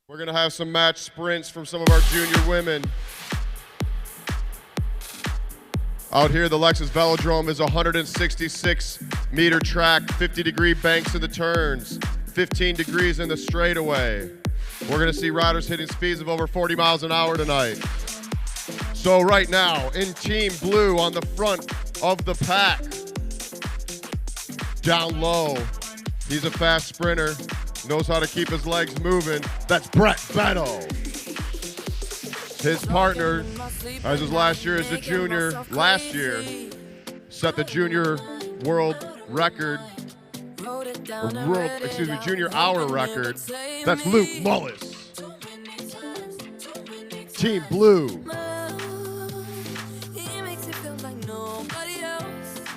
We're going to have some match sprints from some of our junior women. Out here, the Lexus Velodrome is a 166-meter track, 50-degree banks in the turns, 15 degrees in the straightaway. We're going to see riders hitting speeds of over 40 miles an hour tonight. So right now, in Team Blue on the front of the pack, down low, he's a fast sprinter, knows how to keep his legs moving. That's Brett Beto. His partner, as his last year as a junior, set the junior world record, junior hour record. That's Luke Mullis. Team Blue.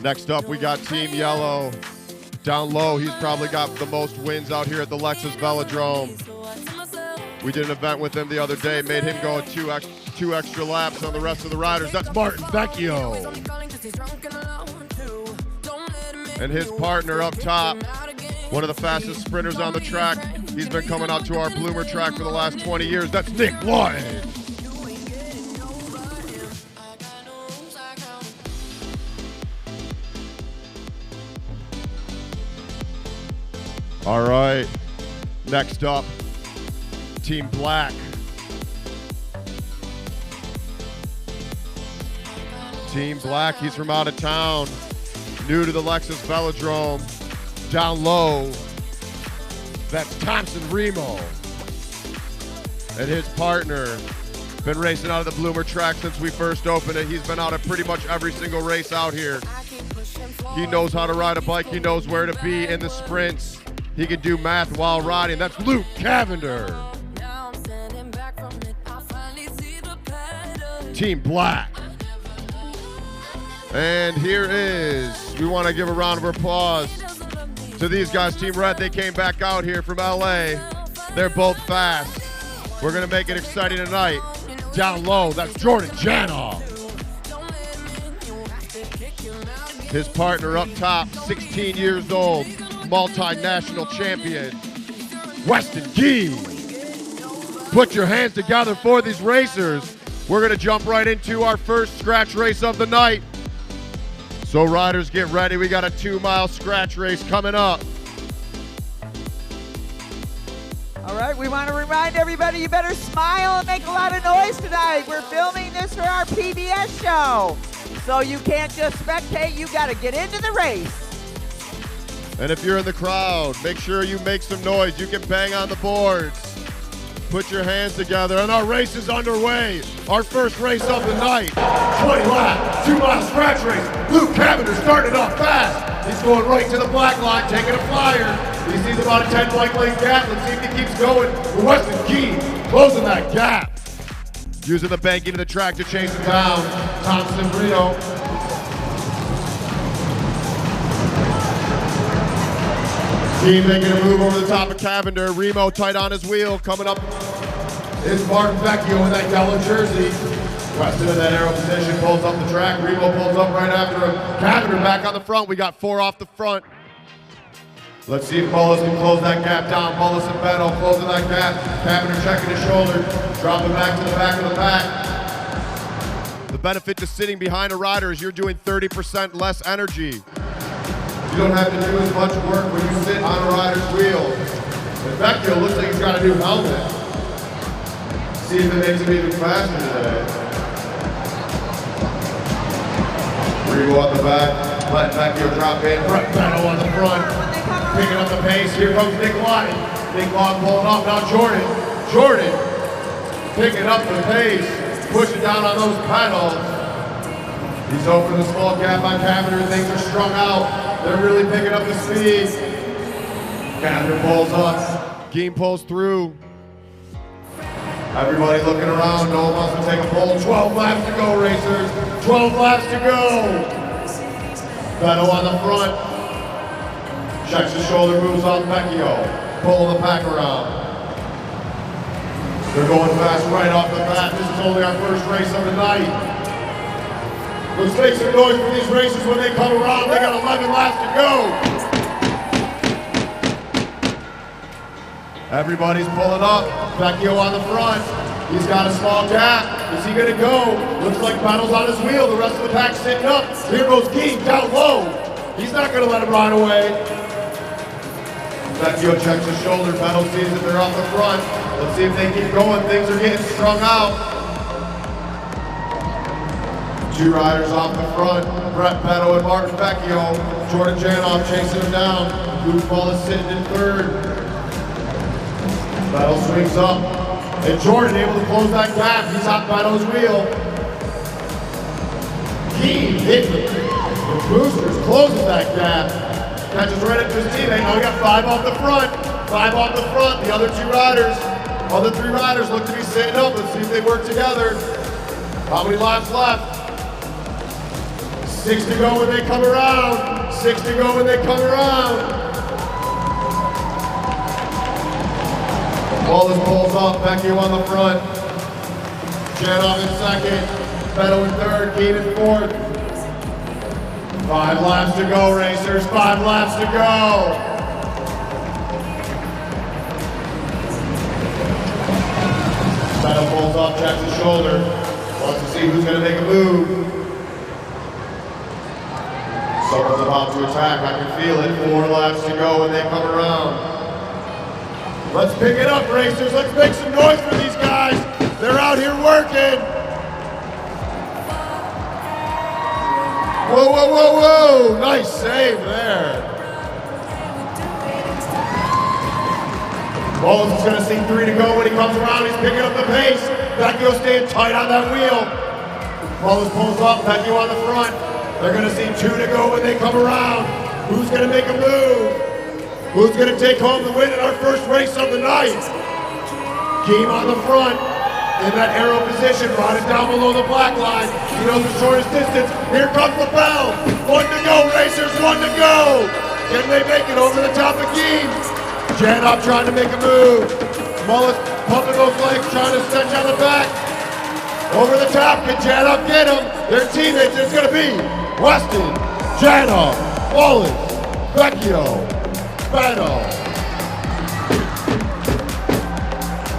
Next up, we got Team Yellow. Down low, he's probably got the most wins out here at the Lexus Velodrome. We did an event with him the other day, made him go two extra laps on the rest of the riders. That's Martin Vecchio. And his partner up top, one of the fastest sprinters on the track. He's been coming out to our Bloomer track for the last 20 years. That's Nick Lawton. All right, next up, Team Black. Team Black, he's from out of town, new to the Lexus Velodrome. Down low, that's Thompson Remo. And his partner, been racing out of the Bloomer track since we first opened it. He's been out at pretty much every single race out here. He knows how to ride a bike. He knows where to be in the sprints. He can do math while riding. That's Luke Cavender. Team Black. And here is, we want to give a round of applause to these guys. Team Red, they came back out here from LA. They're both fast. We're going to make it exciting tonight. Down low, that's Jordan Janoff. His partner up top, 16 years old, multinational champion, Weston Gee. Put your hands together for these racers. We're going to jump right into our first scratch race of the night. So riders, get ready. We got a 2-mile scratch race coming up. All right, we want to remind everybody you better smile and make a lot of noise tonight. We're filming this for our PBS show. So you can't just spectate, you got to get into the race. And if you're in the crowd, make sure you make some noise. You can bang on the boards. Put your hands together, and our race is underway. Our first race of the night. 20 lap, 2-mile scratch race. Luke Cavender started off fast. He's going right to the black line, taking a flyer. He sees about a 10 bike lane gap. Let's see if he keeps going. Weston Key closing that gap. Using the banking of the track to chase him down. Thompson Reno. Team making a move over the top of Cavender. Remo tight on his wheel. Coming up is Martin Vecchio in that yellow jersey. Weston in that arrow position, pulls up the track. Remo pulls up right after him. Cavender back on the front. We got 4 off the front. Let's see if Mullis can close that gap down. Mullis and Beto closing that gap. Cavender checking his shoulder. Dropping back to the back of the pack. The benefit to sitting behind a rider is you're doing 30% less energy. You don't have to do as much work when you sit on a rider's wheel. And Vecchio looks like he's got a new helmet. See if it makes him even faster today. Remo at the back, letting Vecchio drop in. Brett Beto on the front, picking up the pace. Here comes Nick Lawton. Nick Lawton pulling off, now Jordan. Jordan picking up the pace, pushing down on those pedals. He's opening a small gap on Cavender. Things are strung out. They're really picking up the speed. Cavender pulls up. Gein pulls through. Everybody looking around. No one wants to take a pull. 12 laps to go, racers. 12 laps to go. Beto on the front. Checks his shoulder, moves on Vecchio. Pulling the pack around. They're going fast right off the bat. This is only our first race of the night. Let's make some noise for these races when they come around. They got 11 laps to go. Everybody's pulling up. Vecchio on the front. He's got a small gap. Is he gonna go? Looks like Battle's on his wheel. The rest of the pack sitting up. Here goes Gein down low. He's not gonna let him ride away. Vecchio checks his shoulder. Battle sees that they're off the front. Let's see if they keep going. Things are getting strung out. 2 riders off the front. Brett Petto and Martin Vecchio. Jordan Janoff chasing him down. Goofball is sitting in 3rd. Battle swings up. And Jordan able to close that gap. He's on Batto's wheel. Gein hit the boosters, closes that gap. Catches right up to his teammate. Now we got 5 off the front. 5 off the front. The other 2 riders. Other 3 riders look to be sitting up. Let's see if they work together. How many laps left? 6 to go when they come around. 6 to go when they come around. Wallace pulls up, Vecchio on the front. Janoff in 2nd. Petto in 3rd, Gein in 4th. 5 laps to go, racers. 5 laps to go. Petto pulls up, checks his shoulder. Wants to see who's going to make a move. Someone's about to attack. I can feel it. 4 laps to go when they come around. Let's pick it up, racers. Let's make some noise for these guys. They're out here working. Whoa, whoa, whoa, whoa. Nice save there. Wallace is going to see 3 to go when he comes around. He's picking up the pace. Vecchio staying tight on that wheel. Wallace pulls up. Vecchio on the front. They're going to see 2 to go when they come around. Who's going to make a move? Who's going to take home the win in our first race of the night? Gein on the front, in that arrow position, riding down below the black line. He knows the shortest distance. Here comes the bell. 1 to go, racers, 1 to go. Can they make it over the top of Gein? Janoff trying to make a move. Mullis pumping those legs, trying to stretch on the back. Over the top, can Janoff get him? Their teammates, it's going to be Weston, Janoff, Wallace, Vecchio, Petto.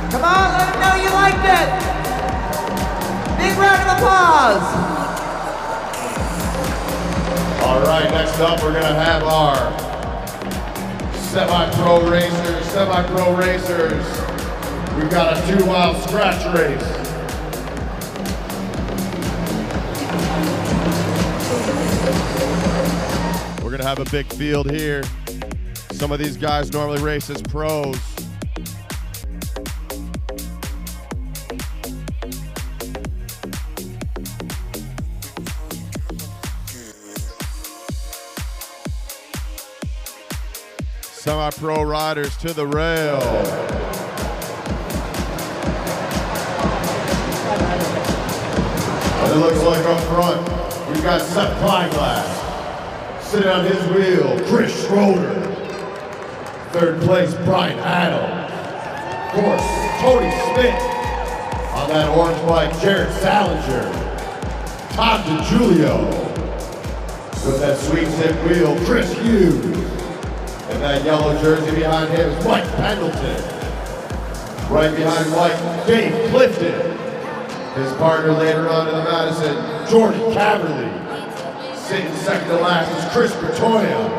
Come on, let them know you liked it. Big round of applause. All right, next up we're gonna have our semi-pro racers. We've got a 2-mile scratch race. We're gonna have a big field here. Some of these guys normally race as pros. Semi-pro riders to the rail. And it looks like up front, we've got Seth Kleinglass. Sitting on his wheel, Chris Schroeder. 3rd place, Brian Adams. Of course, Tony Smith. On that orange bike, Jared Salinger. Todd DiGiulio. With that sweet tip wheel, Chris Hughes. And that yellow jersey behind him is Mike Pendleton. Right behind Mike, Dave Clifton. His partner later on in the Madison, Jordan Caverly. Sitting 2nd to last is Chris Bertoya.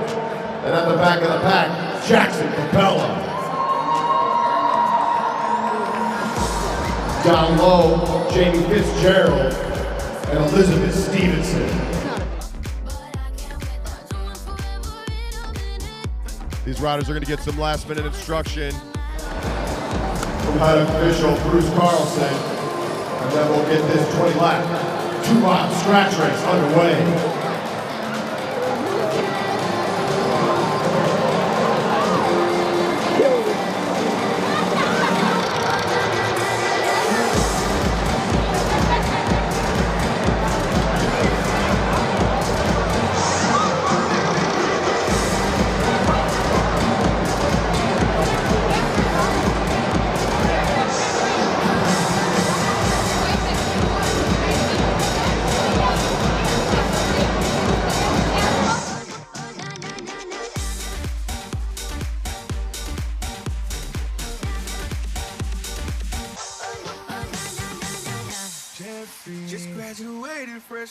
And at the back of the pack, Jackson Capella. Down low, Jamie Fitzgerald and Elizabeth Stevenson. These riders are going to get some last-minute instruction from head official Bruce Carlson, and then we'll get this 20-lap, 2-mile scratch race underway.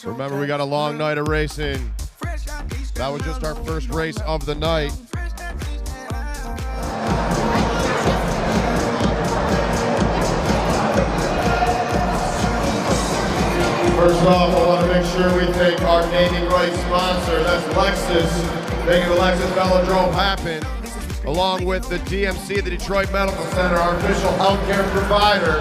Remember, we got a long night of racing. That was just our first race of the night. First off, I want to make sure we thank our naming rights sponsor, that's Lexus, making the Lexus Velodrome happen, along with the DMC, the Detroit Medical Center, our official healthcare provider,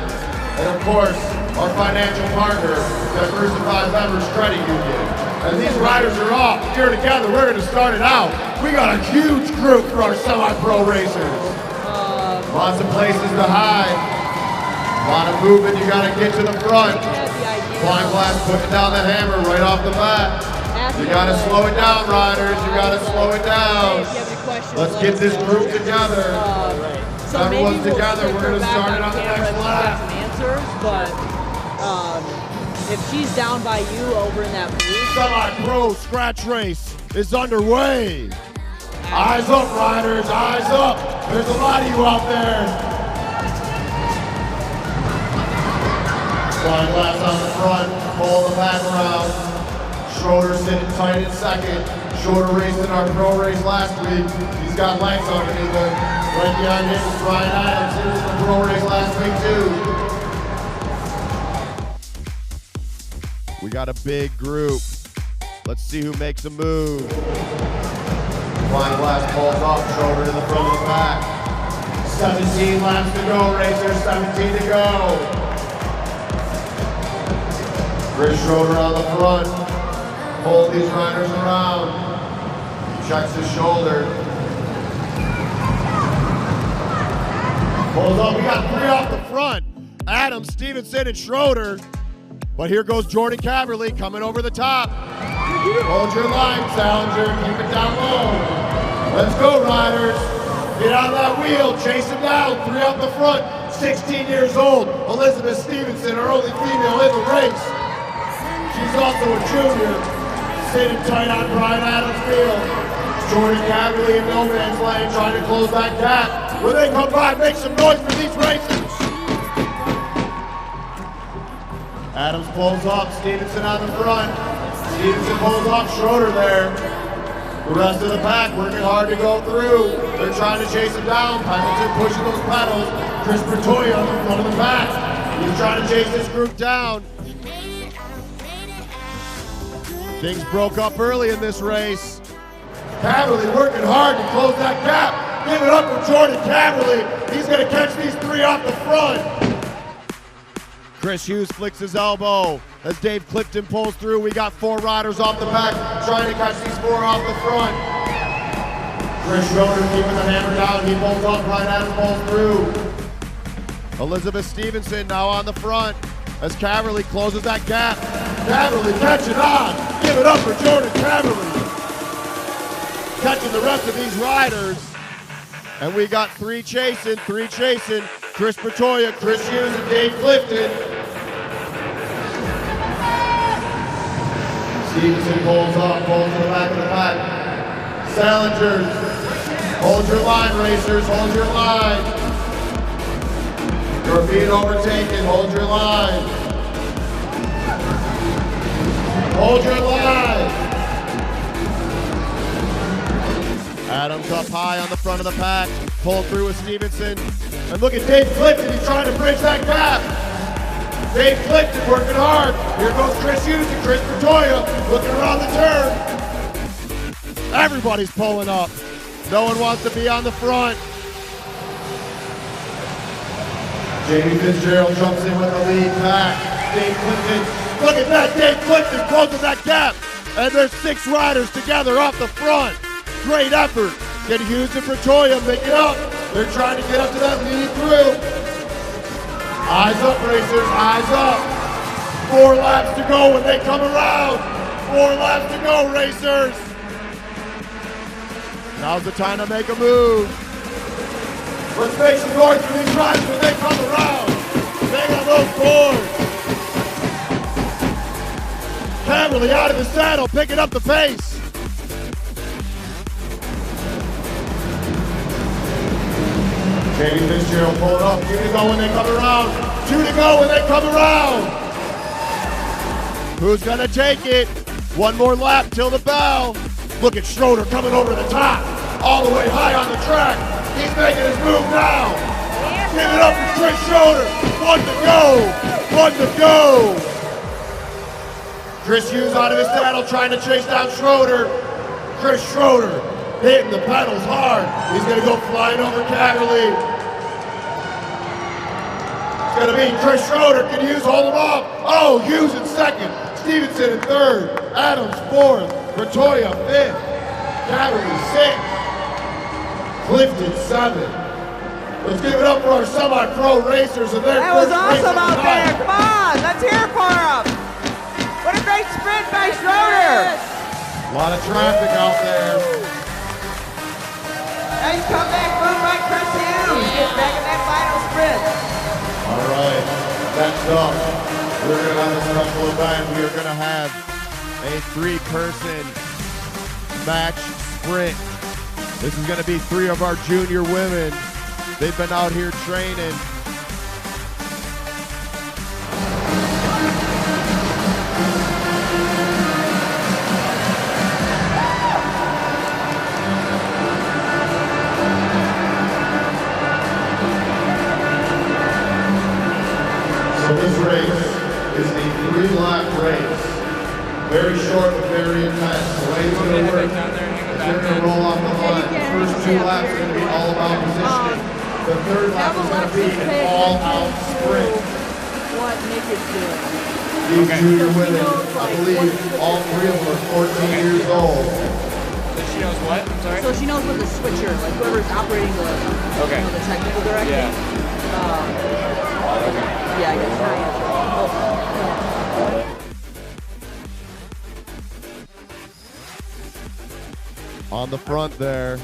and of course, our financial partner, Diversified Members Credit Union. And these riders are off. Here together, we're going to start it out. We got a huge group for our semi-pro racers. Lots of places to hide. A lot of movement, you got to get to the front. Flying Blast putting down the hammer right off the bat. You got to slow it down, riders. You got to slow it down. Let's get this group together. Everyone's together. We're going to start it on the next lap. But if she's down by you over in that blue semi-pro scratch race is underway. Eyes up, riders, eyes up. There's a lot of you out there. Flying Glass on the front, pull the back around. Schroeder sitting tight in second. Schroeder raced in our pro race last week. He's got legs underneath him. Right behind him is Brian Adams. He was in the pro race last week too. We got a big group. Let's see who makes a move. Flying Glass pulls off, shoulder to the front of the pack. 17 laps to go, racers, 17 to go. Chris Schroeder on the front. Pull these riders around. Checks his shoulder. Pulls up, we got 3 off the front. Adams, Stevenson, and Schroeder. But here goes Jordan Caverly coming over the top. Hold your line, Salinger. Keep it down low. Let's go, riders. Get on that wheel. Chase him down. 3 up the front. 16 years old. Elizabeth Stevenson, our only female in the race. She's also a junior. Sitting tight on Brian Adams' field. Jordan Caverly in no man's lane trying to close that gap. When they come by, make some noise for these racers. Adams pulls up, Stevenson on the front. Stevenson pulls up, Schroeder there. The rest of the pack working hard to go through. They're trying to chase him down. Pendleton pushing those pedals. Chris Bertoya on the front of the pack. He's trying to chase this group down. Things broke up early in this race. Caverly working hard to close that gap. Give it up for Jordan Caverly. He's going to catch these 3 off the front. Chris Hughes flicks his elbow as Dave Clifton pulls through. We got 4 riders off the back trying to catch these 4 off the front. Chris Schroeder keeping the hammer down. He pulls up, Brian Adams pulls through. Elizabeth Stevenson now on the front as Caverly closes that gap. Caverly catching on. Give it up for Jordan Caverly. Catching the rest of these riders. And we got 3 chasing, 3 chasing. Chris Bertoya, Chris Hughes, and Dave Clifton. Stevenson pulls up, pulls to the back of the pack. Salinger, hold your line, racers, hold your line. You're being overtaken, hold your line. Hold your line. Adams up high on the front of the pack, pulled through with Stevenson. And look at Dave Clifton, he's trying to bridge that gap. Dave Clifton working hard. Here goes Chris Hughes and Chris Bertoya looking around the turn. Everybody's pulling up. No one wants to be on the front. Jamie Fitzgerald jumps in with the lead pack. Dave Clifton, look at that, Dave Clifton closing that gap. And there's 6 riders together off the front. Great effort. Get Hughes and Bertoya, make it up. They're trying to get up to that lead through. Eyes up, racers, eyes up. 4 laps to go when they come around. 4 laps to go, racers. Now's the time to make a move. Let's make some noise for these riders when they come around. Bang on those boards. Caverly out of the saddle, picking up the pace. Jamie Fitzgerald pulled up. 2 to go when they come around. 2 to go when they come around. Who's gonna take it? One more lap till the bell. Look at Schroeder coming over the top, all the way high on the track. He's making his move now. Give it up for Chris Schroeder. One to go. One to go. Chris Hughes out of his saddle trying to chase down Schroeder. Chris Schroeder hitting the pedals hard. He's gonna go flying over Caverly. It's gonna be Chris Schroeder. Can Hughes hold him off? Oh, Hughes in second. Stevenson in third. Adams fourth. Bertoya fifth. Caverly sixth. Clifton seventh. Let's give it up for our semi-pro racers and their That was first race awesome of the out there. night. Come on, let's hear it for him. What a great sprint by Schroeder. A lot of traffic out there. Nice comeback move by Chris Hughes. Get back in that final sprint. All right, next up, we're going to have a special event. We are going to have a 3-person match sprint. This is going to be 3 of our junior women. They've been out here training. So this race is a 3-lap race. Very short but very intense. The way it's going to work is you're going to roll off the line. The first 2 laps are going to be all about positioning. The 3rd lap is going to be an all-out sprint. What Nick is doing. These junior women, I believe all 3 of them are 14 years old. So she knows what? I'm sorry? So she knows what the switcher, like whoever's operating the, Okay. you know, the technical direction. Yeah. Yeah, I guess Kaya. On the front there,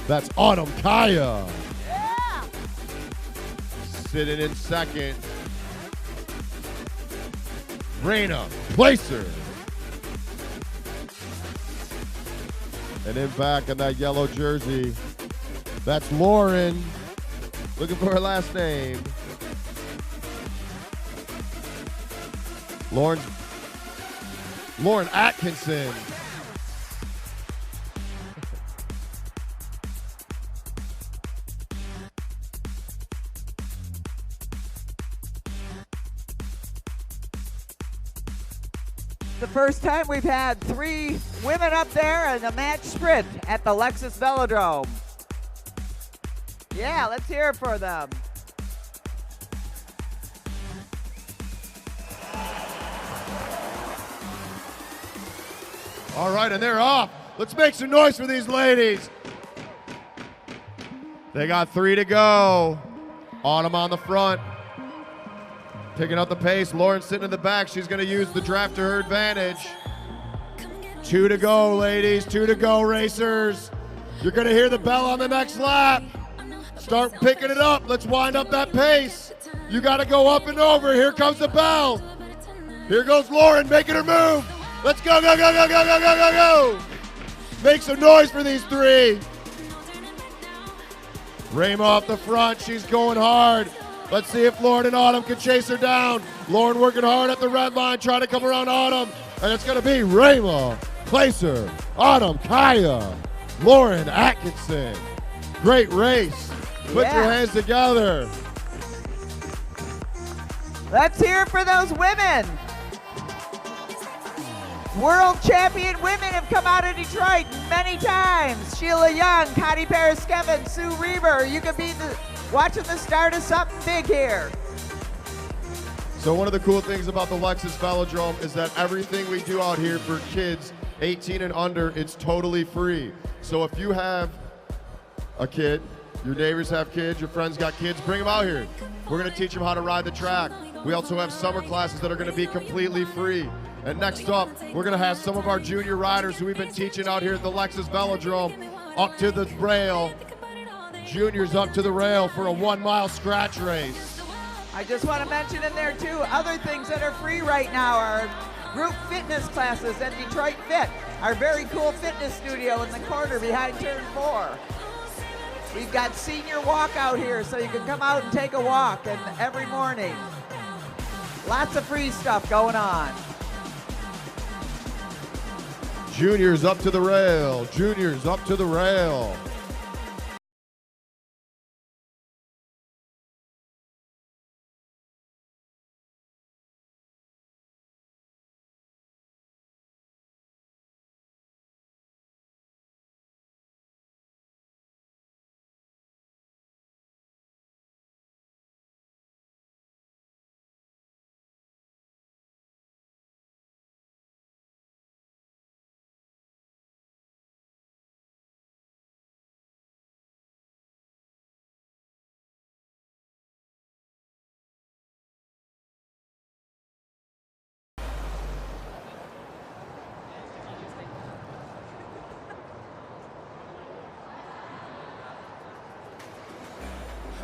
that's Autumn Kaya. Sitting in second, Raina Placer. And in back in that yellow jersey, that's Lauren. Looking for her last name. Lauren Atkinson. The first time we've had 3 women up there in a match sprint at the Lexus Velodrome. Yeah, let's hear it for them. All right, and they're off. Let's make some noise for these ladies. They got 3 to go. Autumn on the front. Picking up the pace. Lauren sitting in the back. She's going to use the draft to her advantage. 2 to go, ladies. 2 to go, racers. You're going to hear the bell on the next lap. Start picking it up. Let's wind up that pace. You got to go up and over. Here comes the bell. Here goes Lauren making her move. Let's go, go, go, go, go, go, go, go, go. Make some noise for these 3. Rayma off the front. She's going hard. Let's see if Lauren and Autumn can chase her down. Lauren working hard at the red line, trying to come around Autumn. And it's going to be Rayma, Placer, Autumn, Kaya, Lauren Atkinson. Great race. Put your hands together. Let's hear it for those women. World champion women have come out of Detroit many times. Sheila Young, Connie Paris-Skevin, Sue Reber. You could be watching the start of something big here. So one of the cool things about the Lexus Velodrome is that everything we do out here for kids 18 and under, it's totally free. So if you have a kid, your neighbors have kids, your friends got kids, bring them out here. We're going to teach them how to ride the track. We also have summer classes that are going to be completely free. And next up, we're going to have some of our junior riders who we've been teaching out here at the Lexus Velodrome up to the rail. Juniors up to the rail for a 1-mile scratch race. I just want to mention in there too, other things that are free right now are group fitness classes at Detroit Fit, our very cool fitness studio in the corner behind turn 4. We've got senior walk out here, so you can come out and take a walk every morning. Lots of free stuff going on. Junior's up to the rail. Junior's up to the rail.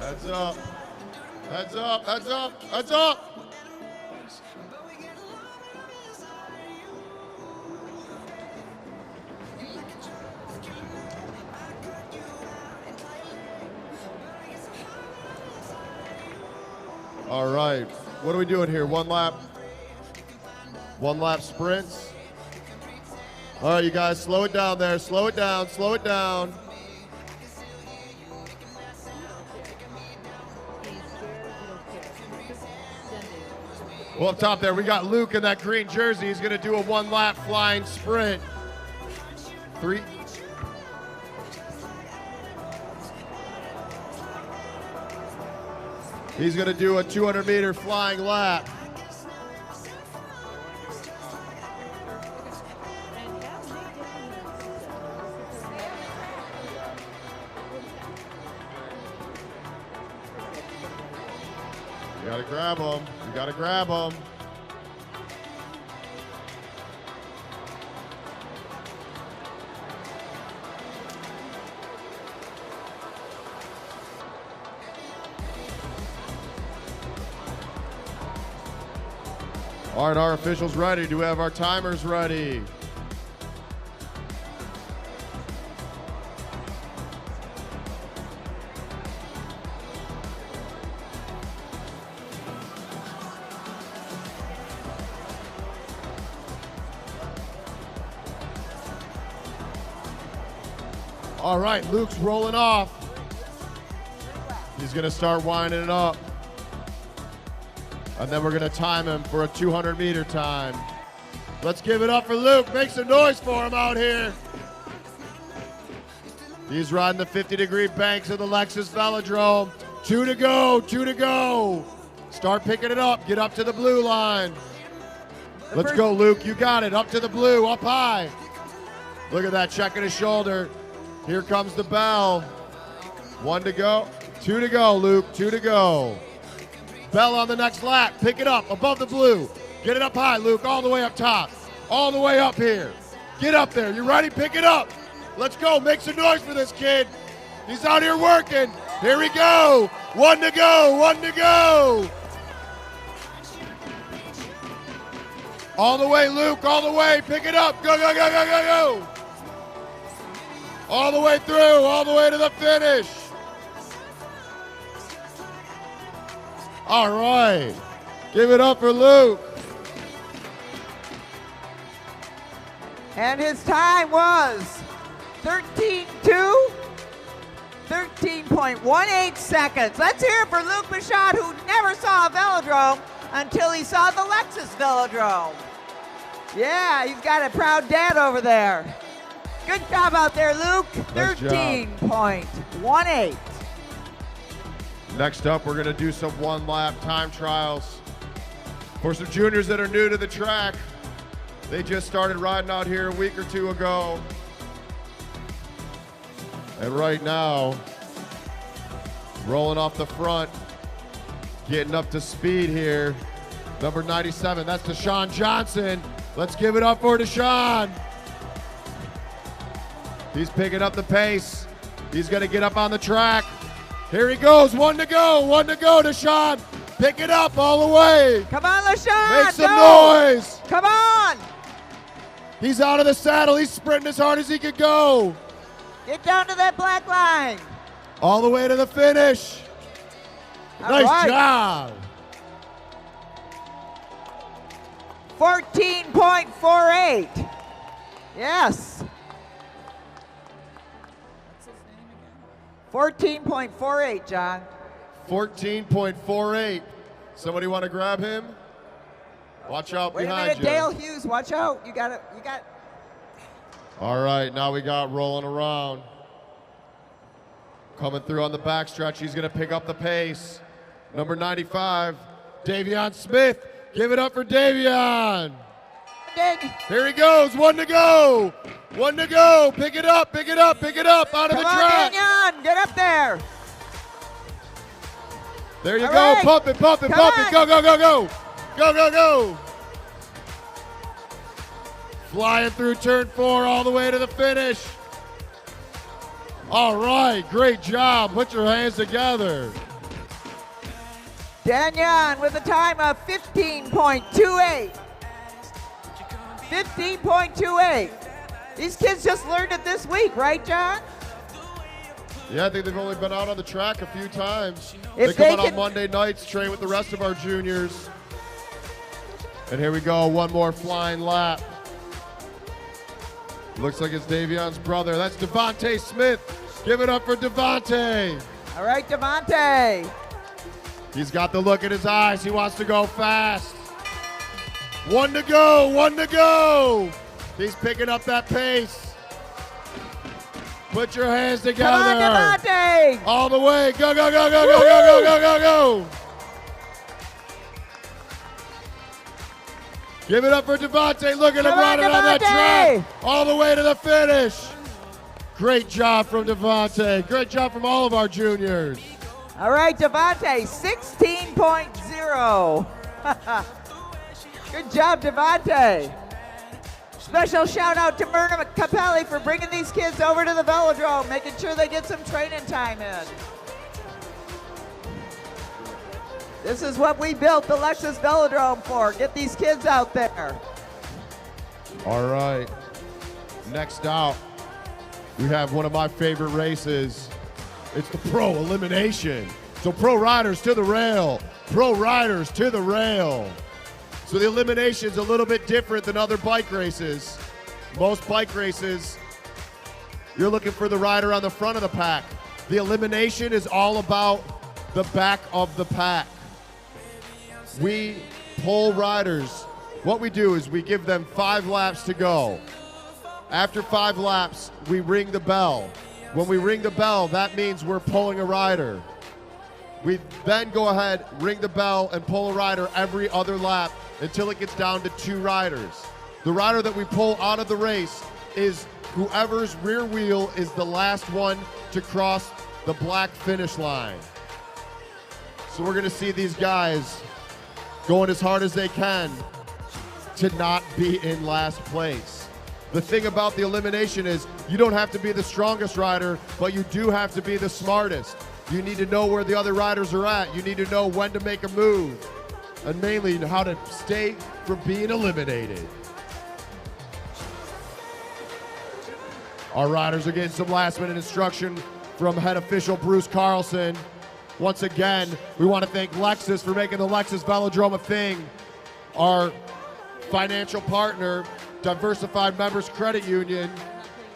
Heads up. Heads up, heads up, heads up. All right, what are we doing here? One lap sprints. All right, you guys, slow it down there. Slow it down, slow it down. Well, up top there, we got Luke in that green jersey. He's going to do a one-lap flying sprint. 3. He's going to do a 200-meter flying lap. You got to grab him. You got to grab him. All right, our officials ready. Do we have our timers ready? All right, Luke's rolling off. He's gonna start winding it up. And then we're gonna time him for a 200-meter time. Let's give it up for Luke. Make some noise for him out here. He's riding the 50-degree banks of the Lexus Velodrome. 2 to go, 2 to go. Start picking it up, get up to the blue line. Let's go, Luke, you got it. Up to the blue, up high. Look at that, checking his shoulder. Here comes the bell. 1 to go, 2 to go, Luke, 2 to go. Bell on the next lap, pick it up, above the blue. Get it up high, Luke, all the way up top. All the way up here. Get up there, you ready? Pick it up. Let's go, make some noise for this kid. He's out here working. Here we go. 1 to go, 1 to go. All the way, Luke, all the way, pick it up. Go, go, go, go, go, go. All the way through, all the way to the finish. All right, give it up for Luke. And his time was 13:2, 13.18 seconds. Let's hear it for Luke Michaud, who never saw a velodrome until he saw the Lexus Velodrome. Yeah, he's got a proud dad over there. Good job out there, Luke. Nice 13.18. Next up, we're gonna do some one-lap time trials for some juniors that are new to the track. They just started riding out here a week or two ago. And right now, rolling off the front, getting up to speed here. Number 97, that's Deshaun Johnson. Let's give it up for Deshaun. He's picking up the pace. He's gonna get up on the track. Here he goes, 1 to go, 1 to go, Deshaun. Pick it up all the way. Come on, LaShawn. Make some noise. Come on. He's out of the saddle. He's sprinting as hard as he could go. Get down to that black line. All the way to the finish. Nice job. 14.48. Yes. What's his name again? 14.48, John. 14.48. Somebody want to grab him? Watch out Wait a behind minute, you. Dale Hughes, watch out. You got it. You got. All right, now we got rolling around. Coming through on the backstretch. He's going to pick up the pace. Number 95, Davion Smith. Give it up for Davion. Here he goes. 1 to go. 1 to go. Pick it up. Pick it up. Pick it up. Out of the track. Come on, Davion. Get up there. There you All go. right. Pump it. Pump it. Come Pump on. it. Go, go, go, go. Go, go, go. Flying through turn 4 all the way to the finish. All right. Great job. Put your hands together. Davion with a time of 15.28. 15.28. These kids just learned it this week, right, John? Yeah, I think they've only been out on the track a few times. If they come they out on can- Monday nights, train with the rest of our juniors. And here we go, one more flying lap. Looks like it's Davion's brother. That's Devontae Smith. Give it up for Devontae. All right, Devontae. He's got the look in his eyes. He wants to go fast. 1 to go, 1 to go. He's picking up that pace. Put your hands together. Come on, Devontae. All the way. Go, go, go, go, go, go, go, go, go, go. Give it up for Devontae. Look at him Come on, running on that Devontae. track. All the way to the finish. Great job from Devontae. Great job from all of our juniors. All right, Devontae, 16.0. Good job, Devontae. Special shout out to Myrna Capelli for bringing these kids over to the velodrome, making sure they get some training time in. This is what we built the Lexus Velodrome for. Get these kids out there. All right. Next out, we have one of my favorite races. It's the Pro Elimination. So Pro Riders to the rail. Pro Riders to the rail. So the elimination's a little bit different than other bike races. Most bike races, you're looking for the rider on the front of the pack. The elimination is all about the back of the pack. We pull riders. What we do is we give them 5 laps to go. After 5 laps, we ring the bell. When we ring the bell, that means we're pulling a rider. We then go ahead, ring the bell, and pull a rider every other lap until it gets down to 2 riders. The rider that we pull out of the race is whoever's rear wheel is the last one to cross the black finish line. So we're gonna see these guys going as hard as they can to not be in last place. The thing about the elimination is you don't have to be the strongest rider, but you do have to be the smartest. You need to know where the other riders are at. You need to know when to make a move, and mainly how to stay from being eliminated. Our riders are getting some last-minute instruction from head official Bruce Carlson. Once again, we want to thank Lexus for making the Lexus Velodrome a thing. Our financial partner, Diversified Members Credit Union.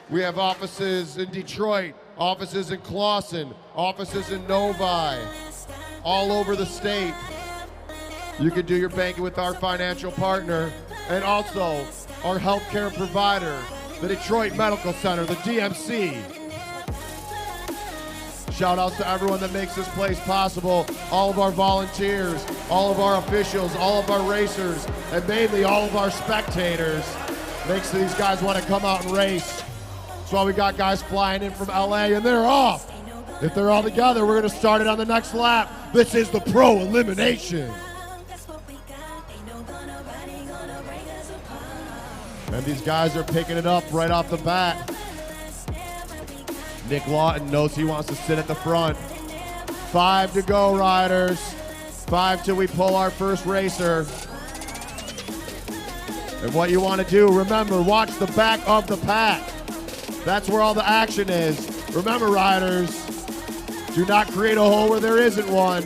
We have offices in Detroit, offices in Clawson, offices in Novi, all over the state. You can do your banking with our financial partner, and also our healthcare provider, the Detroit Medical Center, the DMC. Shout outs to everyone that makes this place possible, all of our volunteers, all of our officials, all of our racers, and mainly all of our spectators. Makes these guys want to come out and race. That's why we got guys flying in from LA, and they're off. If they're all together, we're going to start it on the next lap. This is the Pro Elimination. And these guys are picking it up right off the bat. Nick Lawton knows he wants to sit at the front. 5 to go, riders. 5 till we pull our first racer. And what you want to do, remember, watch the back of the pack. That's where all the action is. Remember, riders, do not create a hole where there isn't one.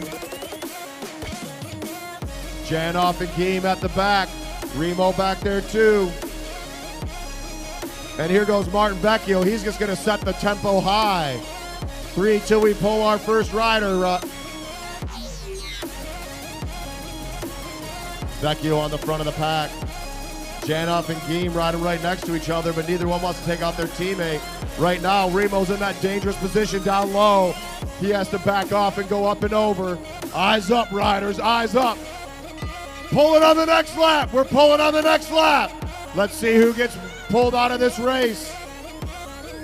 Janoff and Geem at the back. Remo back there too. And here goes Martin Vecchio. He's just going to set the tempo high. 3 till we pull our first rider. Vecchio on the front of the pack. Janoff and Geem riding right next to each other, but neither one wants to take out their teammate. Right now, Remo's in that dangerous position down low. He has to back off and go up and over. Eyes up, riders, eyes up. Pulling on the next lap. We're pulling on the next lap. Let's see who gets pulled out of this race.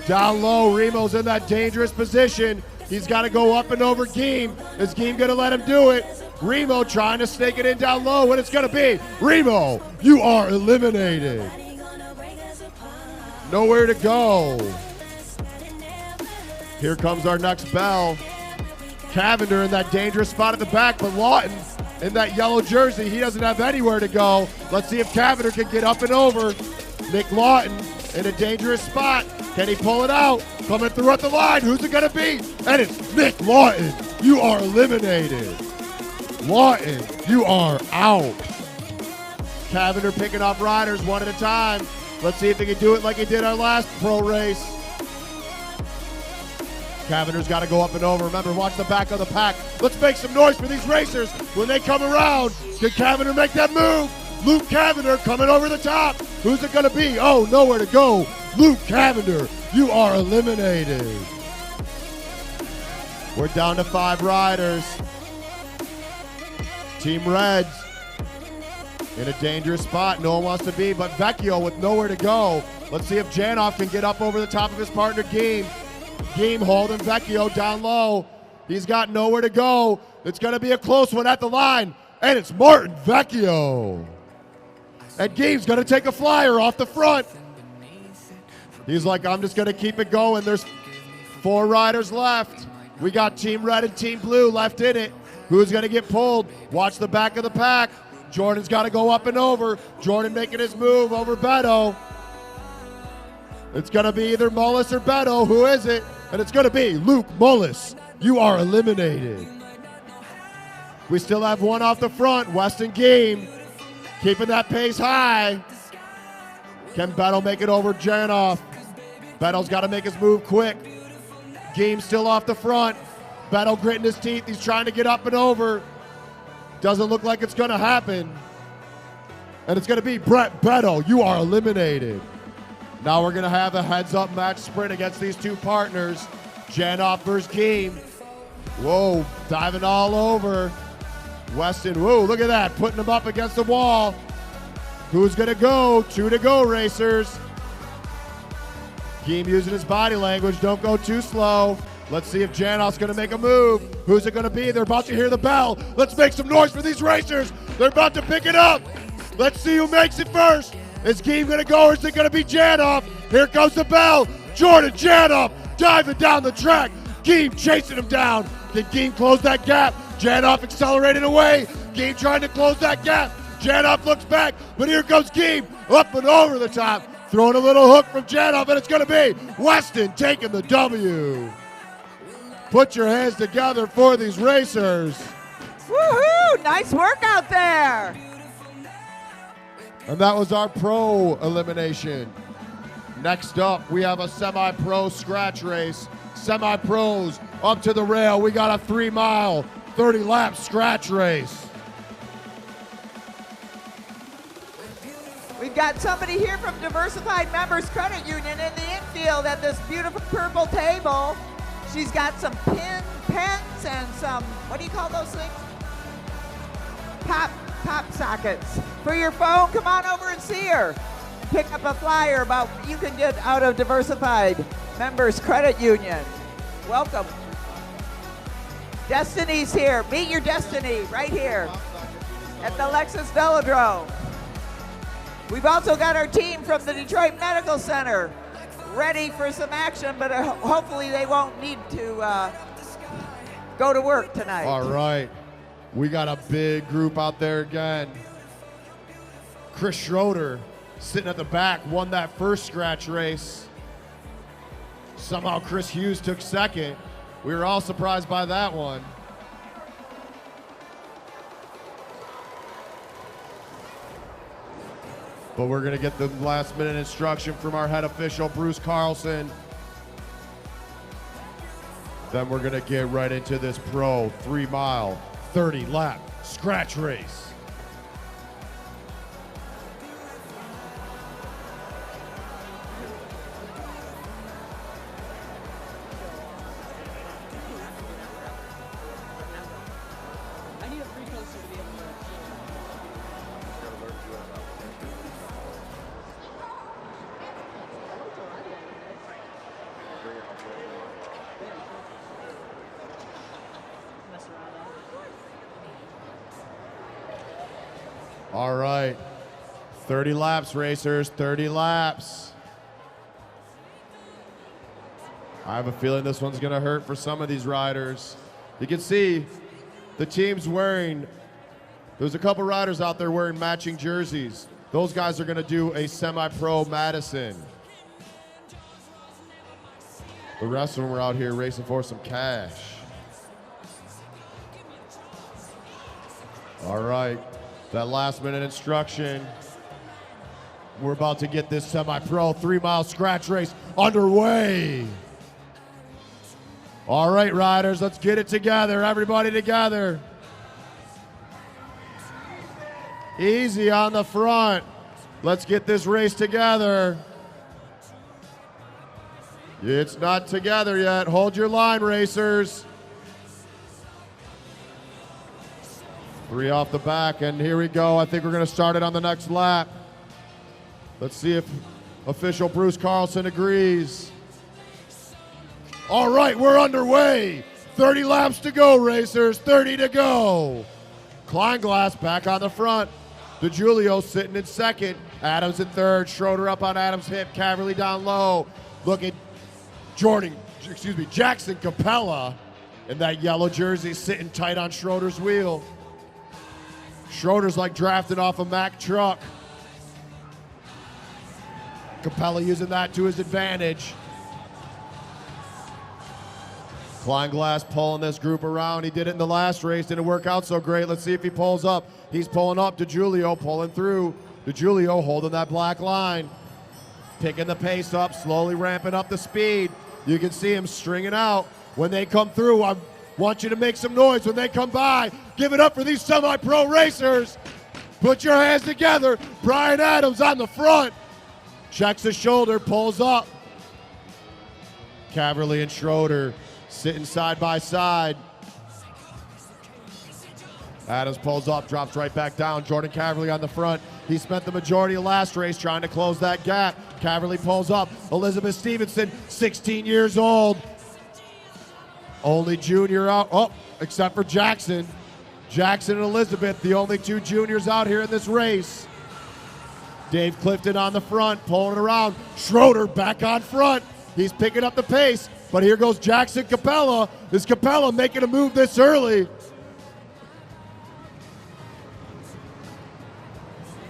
Down low, Remo's in that dangerous position. He's got to go up and over Geem. Is Geem going to let him do it? Remo trying to snake it in down low, and it's going to be Remo. You are eliminated. Nowhere to go. Here comes our next bell. Cavender in that dangerous spot at the back, but Lawton in that yellow jersey, he doesn't have anywhere to go. Let's see if Cavender can get up and over. Nick Lawton in a dangerous spot. Can he pull it out? Coming through at the line. Who's it going to be? And it's Nick Lawton. You are eliminated. Lawton, you are out. Cavender picking off riders one at a time. Let's see if he can do it like he did our last pro race. Cavender's got to go up and over. Remember, watch the back of the pack. Let's make some noise for these racers when they come around. Can Cavender make that move? Luke Cavender coming over the top. Who's it going to be? Oh, nowhere to go. Luke Cavender, you are eliminated. We're down to 5 riders. Team Reds in a dangerous spot. No one wants to be, but Vecchio with nowhere to go. Let's see if Janoff can get up over the top of his partner, Geem. Geem holding Vecchio down low. He's got nowhere to go. It's going to be a close one at the line, and it's Martin Vecchio. And Geem's going to take a flyer off the front. He's like, I'm just going to keep it going. There's 4 riders left. We got Team Red and Team Blue left in it. Who's going to get pulled? Watch the back of the pack. Jordan's got to go up and over. Jordan making his move over Beto. It's going to be either Mullis or Beto. Who is it? And it's going to be Luke Mullis. You are eliminated. We still have one off the front. Weston Geem keeping that pace high. Can Beto make it over Janoff? Beto's got to make his move quick. Geem still off the front. Beto gritting his teeth. He's trying to get up and over. Doesn't look like it's going to happen. And it's going to be Brett Beto. You are eliminated. Now we're going to have a heads-up match sprint against these 2 partners. Janoff versus Geem. Whoa, diving all over. Weston, whoa, look at that. Putting him up against the wall. Who's going to go? 2 to go, racers. Geem using his body language. Don't go too slow. Let's see if Janoff's going to make a move. Who's it going to be? They're about to hear the bell. Let's make some noise for these racers. They're about to pick it up. Let's see who makes it first. Is Geem going to go or is it going to be Janoff? Here comes the bell. Jordan Janoff diving down the track. Geem chasing him down. Can Geem close that gap? Janoff accelerating away. Geem trying to close that gap. Janoff looks back, but here goes Geem up and over the top. Throwing a little hook from Janoff, and it's going to be Weston taking the W. Put your hands together for these racers. Woohoo! Nice work out there. And that was our pro elimination. Next up, we have a semi-pro scratch race. Semi-pros up to the rail. We got a 3-mile, 30-lap scratch race. We've got somebody here from Diversified Members Credit Union in the infield at this beautiful purple table. She's got some pens and some, what do you call those things? Pop sockets. For your phone, come on over and see her. Pick up a flyer about what you can get out of Diversified Members Credit Union. Welcome. Destiny's here. Meet your destiny right here at the Lexus Velodrome. We've also got our team from the Detroit Medical Center ready for some action, but hopefully they won't need to go to work tonight. All right. We got a big group out there again. Chris Schroeder sitting at the back, won that first scratch race. Somehow Chris Hughes took second. We were all surprised by that one. But we're going to get the last minute instruction from our head official, Bruce Carlson. Then we're going to get right into this pro 3-mile, 30-lap scratch race. I need a free coaster to be able to. Mess around on it. All right. 30 laps, racers, 30 laps. I have a feeling this one's going to hurt for some of these riders. You can see the team's wearing, there's a couple riders out there wearing matching jerseys. Those guys are going to do a semi-pro Madison. The rest of them are out here racing for some cash. All right, that last minute instruction. We're about to get this semi-pro 3-mile scratch race underway. All right, riders, let's get it together. Everybody together. Easy on the front. Let's get this race together. It's not together yet. Hold your line, racers. 3 off the back, and here we go. I think we're going to start it on the next lap. Let's see if official Bruce Carlson agrees. All right, we're underway. 30 laps to go, racers. 30 to go. Kleinglass back on the front. DiGiulio sitting in second. Adams in third. Schroeder up on Adams' hip. Caverly down low. Look at Jackson Capella in that yellow jersey sitting tight on Schroeder's wheel. Schroeder's like drafted off a Mack truck. Capella using that to his advantage. Kleinglass pulling this group around. He did it in the last race. Didn't work out so great. Let's see if he pulls up. He's pulling up. DiGiulio pulling through. DiGiulio holding that black line. Picking the pace up, slowly ramping up the speed. You can see him stringing out. When they come through, I want you to make some noise. When they come by, give it up for these semi-pro racers. Put your hands together. Brian Adams on the front. Checks the shoulder, pulls up. Caverly and Schroeder sitting side by side. Adams pulls up, drops right back down. Jordan Caverly on the front. He spent the majority of last race trying to close that gap. Caverly pulls up. Elizabeth Stevenson, 16 years old. Only junior out, except for Jackson. Jackson and Elizabeth, the only 2 juniors out here in this race. Dave Clifton on the front, pulling it around. Schroeder back on front. He's picking up the pace, but here goes Jackson Capella. Is Capella making a move this early?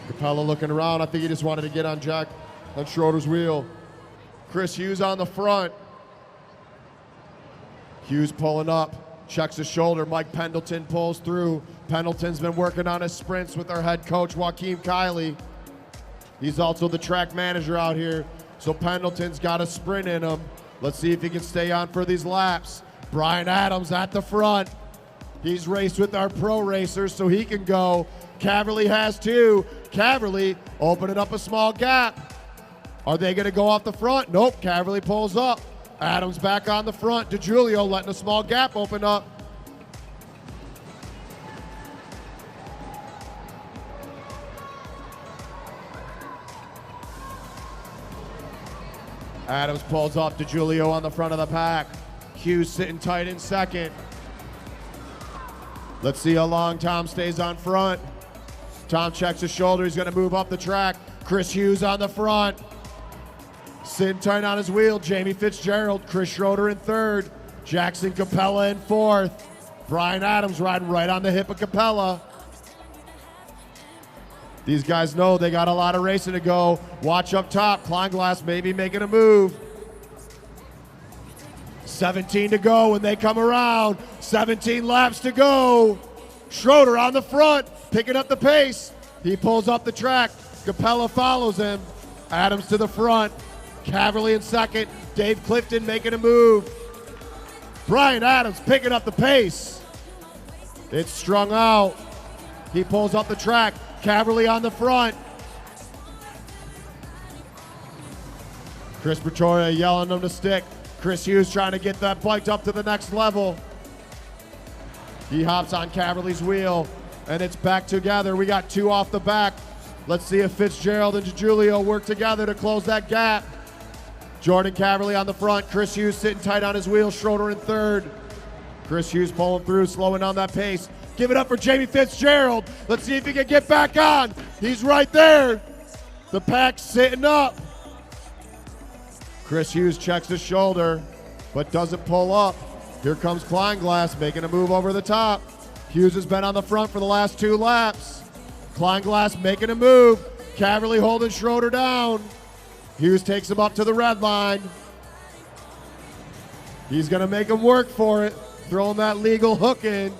Capella looking around. I think he just wanted to get on Schroeder's wheel. Chris Hughes on the front. Hughes pulling up, checks his shoulder. Mike Pendleton pulls through. Pendleton's been working on his sprints with our head coach, Joaquin Kiley. He's also the track manager out here, so Pendleton's got a sprint in him. Let's see if he can stay on for these laps. Brian Adams at the front. He's raced with our pro racers, so he can go. Caverly has 2. Caverly opening up a small gap. Are they going to go off the front? Nope, Caverly pulls up. Adams back on the front. DiGiulio letting a small gap open up. Adams pulls up. DiGiulio on the front of the pack. Hughes sitting tight in second. Let's see how long Tom stays on front. Tom checks his shoulder. He's going to move up the track. Chris Hughes on the front. Sitting tight on his wheel. Jamie Fitzgerald. Chris Schroeder in third. Jackson Capella in fourth. Brian Adams riding right on the hip of Capella. These guys know they got a lot of racing to go. Watch up top. Kleinglass maybe making a move. 17 to go when they come around. 17 laps to go. Schroeder on the front, picking up the pace. He pulls up the track. Capella follows him. Adams to the front. Caverly in second. Dave Clifton making a move. Brian Adams picking up the pace. It's strung out. He pulls up the track. Caverly on the front. Chris Pretoria yelling him to stick. Chris Hughes trying to get that bike up to the next level. He hops on Caverly's wheel, and it's back together. We got 2 off the back. Let's see if Fitzgerald and Julio work together to close that gap. Jordan Caverly on the front. Chris Hughes sitting tight on his wheel. Schroeder in third. Chris Hughes pulling through, slowing down that pace. Give it up for Jamie Fitzgerald. Let's see if he can get back on. He's right there. The pack's sitting up. Chris Hughes checks his shoulder, but doesn't pull up. Here comes Kleinglass making a move over the top. Hughes has been on the front for the last 2 laps. Kleinglass making a move. Caverly holding Schroeder down. Hughes takes him up to the red line. He's gonna make him work for it. Throwing that legal hook in.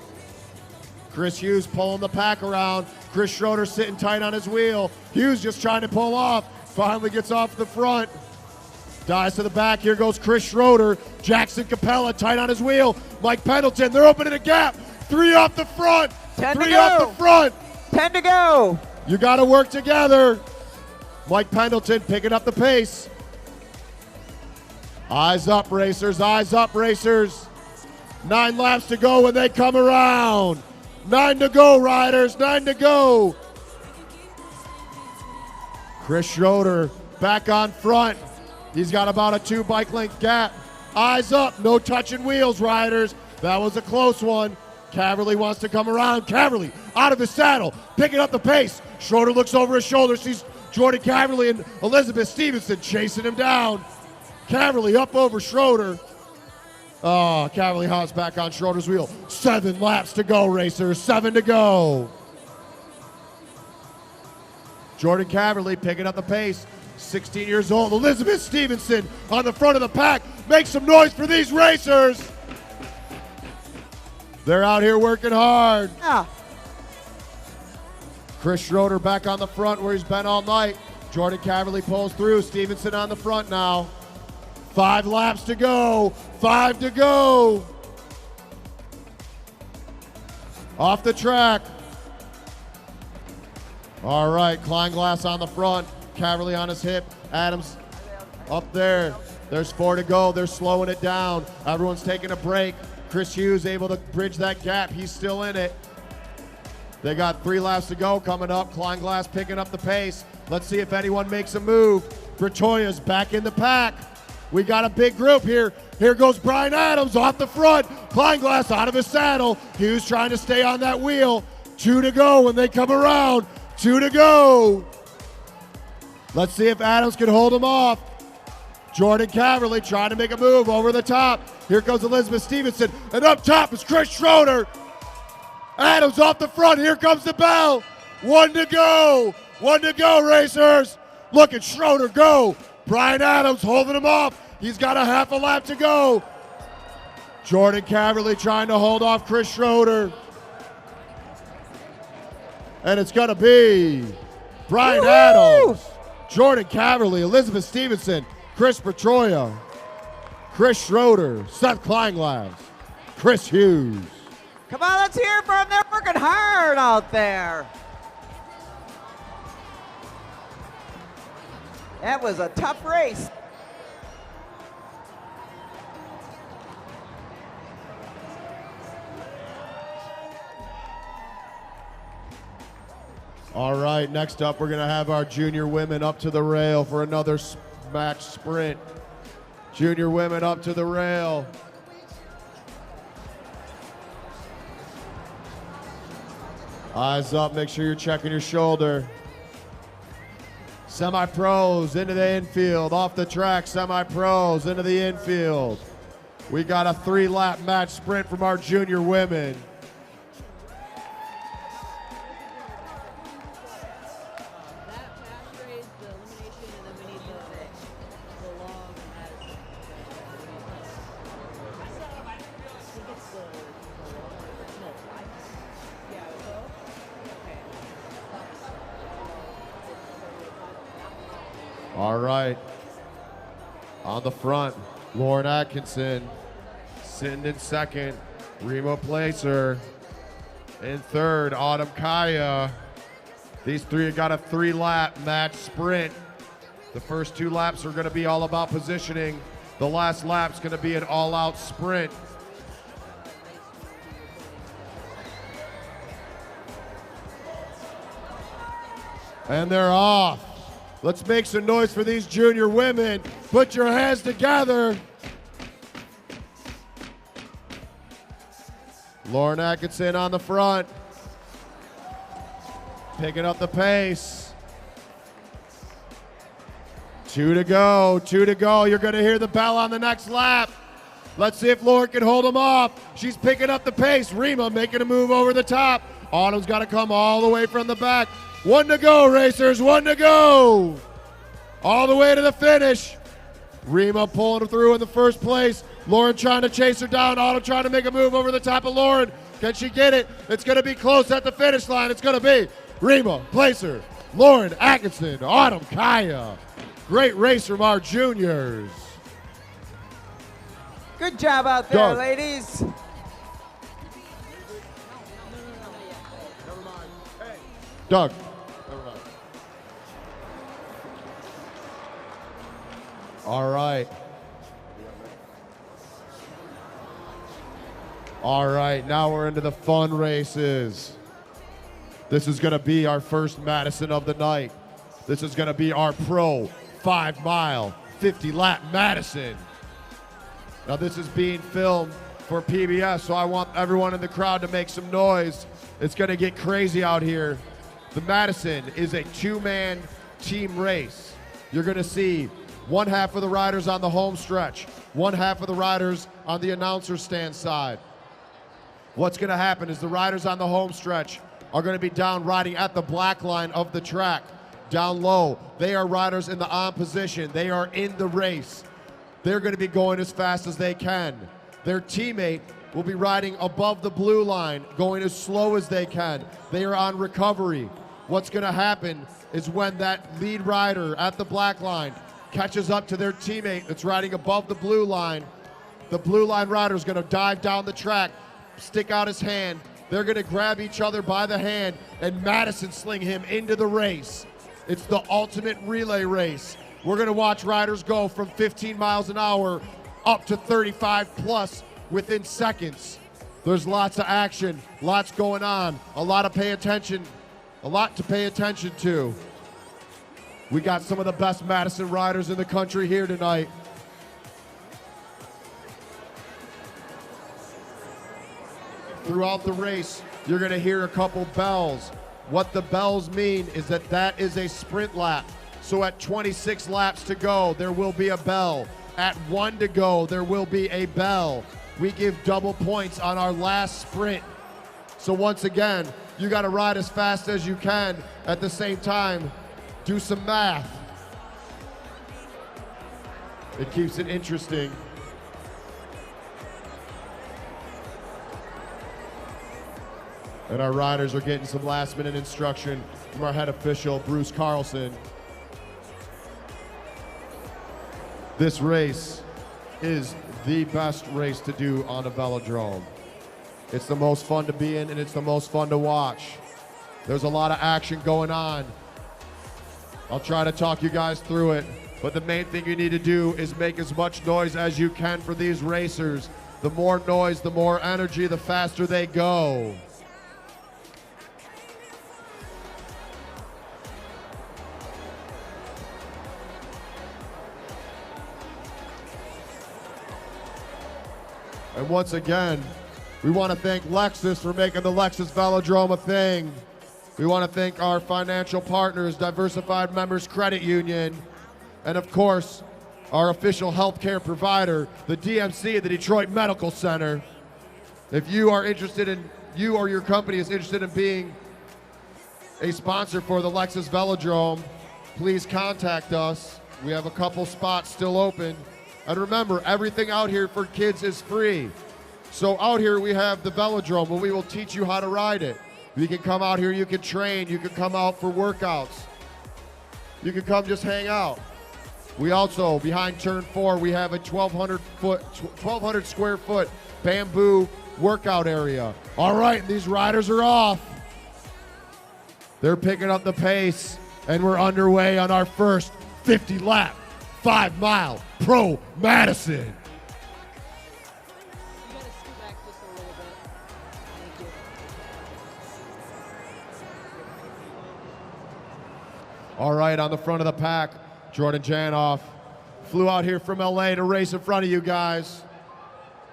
Chris Hughes pulling the pack around. Chris Schroeder sitting tight on his wheel. Hughes just trying to pull off. Finally gets off the front. Dives to the back. Here goes Chris Schroeder. Jackson Capella tight on his wheel. Mike Pendleton. They're opening a gap. 3 off the front. 10 to 3 go. off the front. 10 to go. You got to work together. Mike Pendleton picking up the pace. Eyes up, racers. Eyes up, racers. 9 laps to go when they come around. 9 to go, riders. 9 to go. Chris Schroeder back on front. He's got about a 2 bike length gap. Eyes up. No touching wheels, riders. That was a close one. Caverly wants to come around. Caverly out of his saddle, picking up the pace. Schroeder looks over his shoulder, sees Jordan Caverly and Elizabeth Stevenson chasing him down. Caverly up over Schroeder. Oh, Caverly hops back on Schroeder's wheel. 7 laps to go, racers. 7 to go. Jordan Caverly picking up the pace. 16 years old. Elizabeth Stevenson on the front of the pack. Make some noise for these racers. They're out here working hard. Yeah. Chris Schroeder back on the front where he's been all night. Jordan Caverly pulls through. Stevenson on the front now. 5 laps to go. 5 to go. Off the track. All right, Kleinglass on the front. Caverly on his hip. Adams up there. There's 4 to go. They're slowing it down. Everyone's taking a break. Chris Hughes able to bridge that gap. He's still in it. They got 3 laps to go coming up. Kleinglass picking up the pace. Let's see if anyone makes a move. Pretoya's back in the pack. We got a big group here. Here goes Brian Adams off the front. Kleinglass out of his saddle. Hughes trying to stay on that wheel. 2 to go when they come around. 2 to go. Let's see if Adams can hold him off. Jordan Caverly trying to make a move over the top. Here comes Elizabeth Stevenson. And up top is Chris Schroeder. Adams off the front. Here comes the bell. 1 to go. 1 to go, racers. Look at Schroeder go. Brian Adams holding him off. He's got a half a lap to go. Jordan Caverly trying to hold off Chris Schroeder. And it's going to be Brian Adams, Jordan Caverly, Elizabeth Stevenson, Chris Pretoria, Chris Schroeder, Seth Kleinglass, Chris Hughes. Come on, let's hear from them. They're working hard out there. That was a tough race. All right, next up, we're going to have our junior women up to the rail for another match sprint. Junior women up to the rail. Eyes up, make sure you're checking your shoulder. Semi-pros into the infield, off the track, semi-pros into the infield. We got a 3-lap match sprint from our junior women. All right. On the front, Lauren Atkinson sitting in second. Remo Placer in third. Autumn Kaya. These three have got a 3-lap match sprint. The first 2 laps are going to be all about positioning. The last lap's going to be an all-out sprint. And they're off. Let's make some noise for these junior women. Put your hands together. Lauren Atkinson on the front. Picking up the pace. 2 to go, 2 to go. You're gonna hear the bell on the next lap. Let's see if Lauren can hold them off. She's picking up the pace. Rima making a move over the top. Autumn's gotta come all the way from the back. 1 to go, racers, 1 to go. All the way to the finish. Rima pulling through in the first place. Lauren trying to chase her down. Autumn trying to make a move over the top of Lauren. Can she get it? It's gonna be close at the finish line. It's gonna be Rima Placer, Lauren Atkinson, Autumn Kaya. Great race from our juniors. Good job out there, Doug. ladies. Doug. All right. All right, now we're into the fun races. This is gonna be our first Madison of the night. This is gonna be our pro 5-mile, 50-lap Madison. Now this is being filmed for PBS, so I want everyone in the crowd to make some noise. It's gonna get crazy out here. The Madison is a 2-man team race. You're gonna see one half of the riders on the home stretch, one half of the riders on the announcer stand side. What's gonna happen is the riders on the home stretch are gonna be down riding at the black line of the track. Down low, they are riders in the on position. They are in the race. They're gonna be going as fast as they can. Their teammate will be riding above the blue line, going as slow as they can. They are on recovery. What's gonna happen is when that lead rider at the black line catches up to their teammate that's riding above the blue line rider is gonna dive down the track, stick out his hand. They're gonna grab each other by the hand and Madison sling him into the race. It's the ultimate relay race. We're gonna watch riders go from 15 miles an hour up to 35 plus within seconds. There's lots of action, lots going on, a lot to pay attention to. We got some of the best Madison riders in the country here tonight. Throughout the race, you're gonna hear a couple bells. What the bells mean is that is a sprint lap. So at 26 laps to go, there will be a bell. At 1 to go, there will be a bell. We give double points on our last sprint. So once again, you gotta ride as fast as you can. At the same time, do some math. It keeps it interesting. And our riders are getting some last minute instruction from our head official, Bruce Carlson. This race is the best race to do on a velodrome. It's the most fun to be in and it's the most fun to watch. There's a lot of action going on. I'll try to talk you guys through it, but the main thing you need to do is make as much noise as you can for these racers. The more noise, the more energy, the faster they go. And once again, we want to thank Lexus for making the Lexus Velodrome a thing. We want to thank our financial partners, Diversified Members Credit Union, and of course, our official healthcare provider, the DMC, the Detroit Medical Center. If you are interested in, you or your company is interested in being a sponsor for the Lexus Velodrome, please contact us. We have a couple spots still open. And remember, everything out here for kids is free. So out here we have the Velodrome where we will teach you how to ride it. You can come out here, you can train, you can come out for workouts. You can come just hang out. We also, behind turn 4, we have a 1,200 square foot bamboo workout area. All right, and these riders are off. They're picking up the pace, and we're underway on our first 50-lap, 5-mile Pro Madison. You gotta scoot back just a little bit. Thank you. All right, on the front of the pack, Jordan Janoff flew out here from LA to race in front of you guys.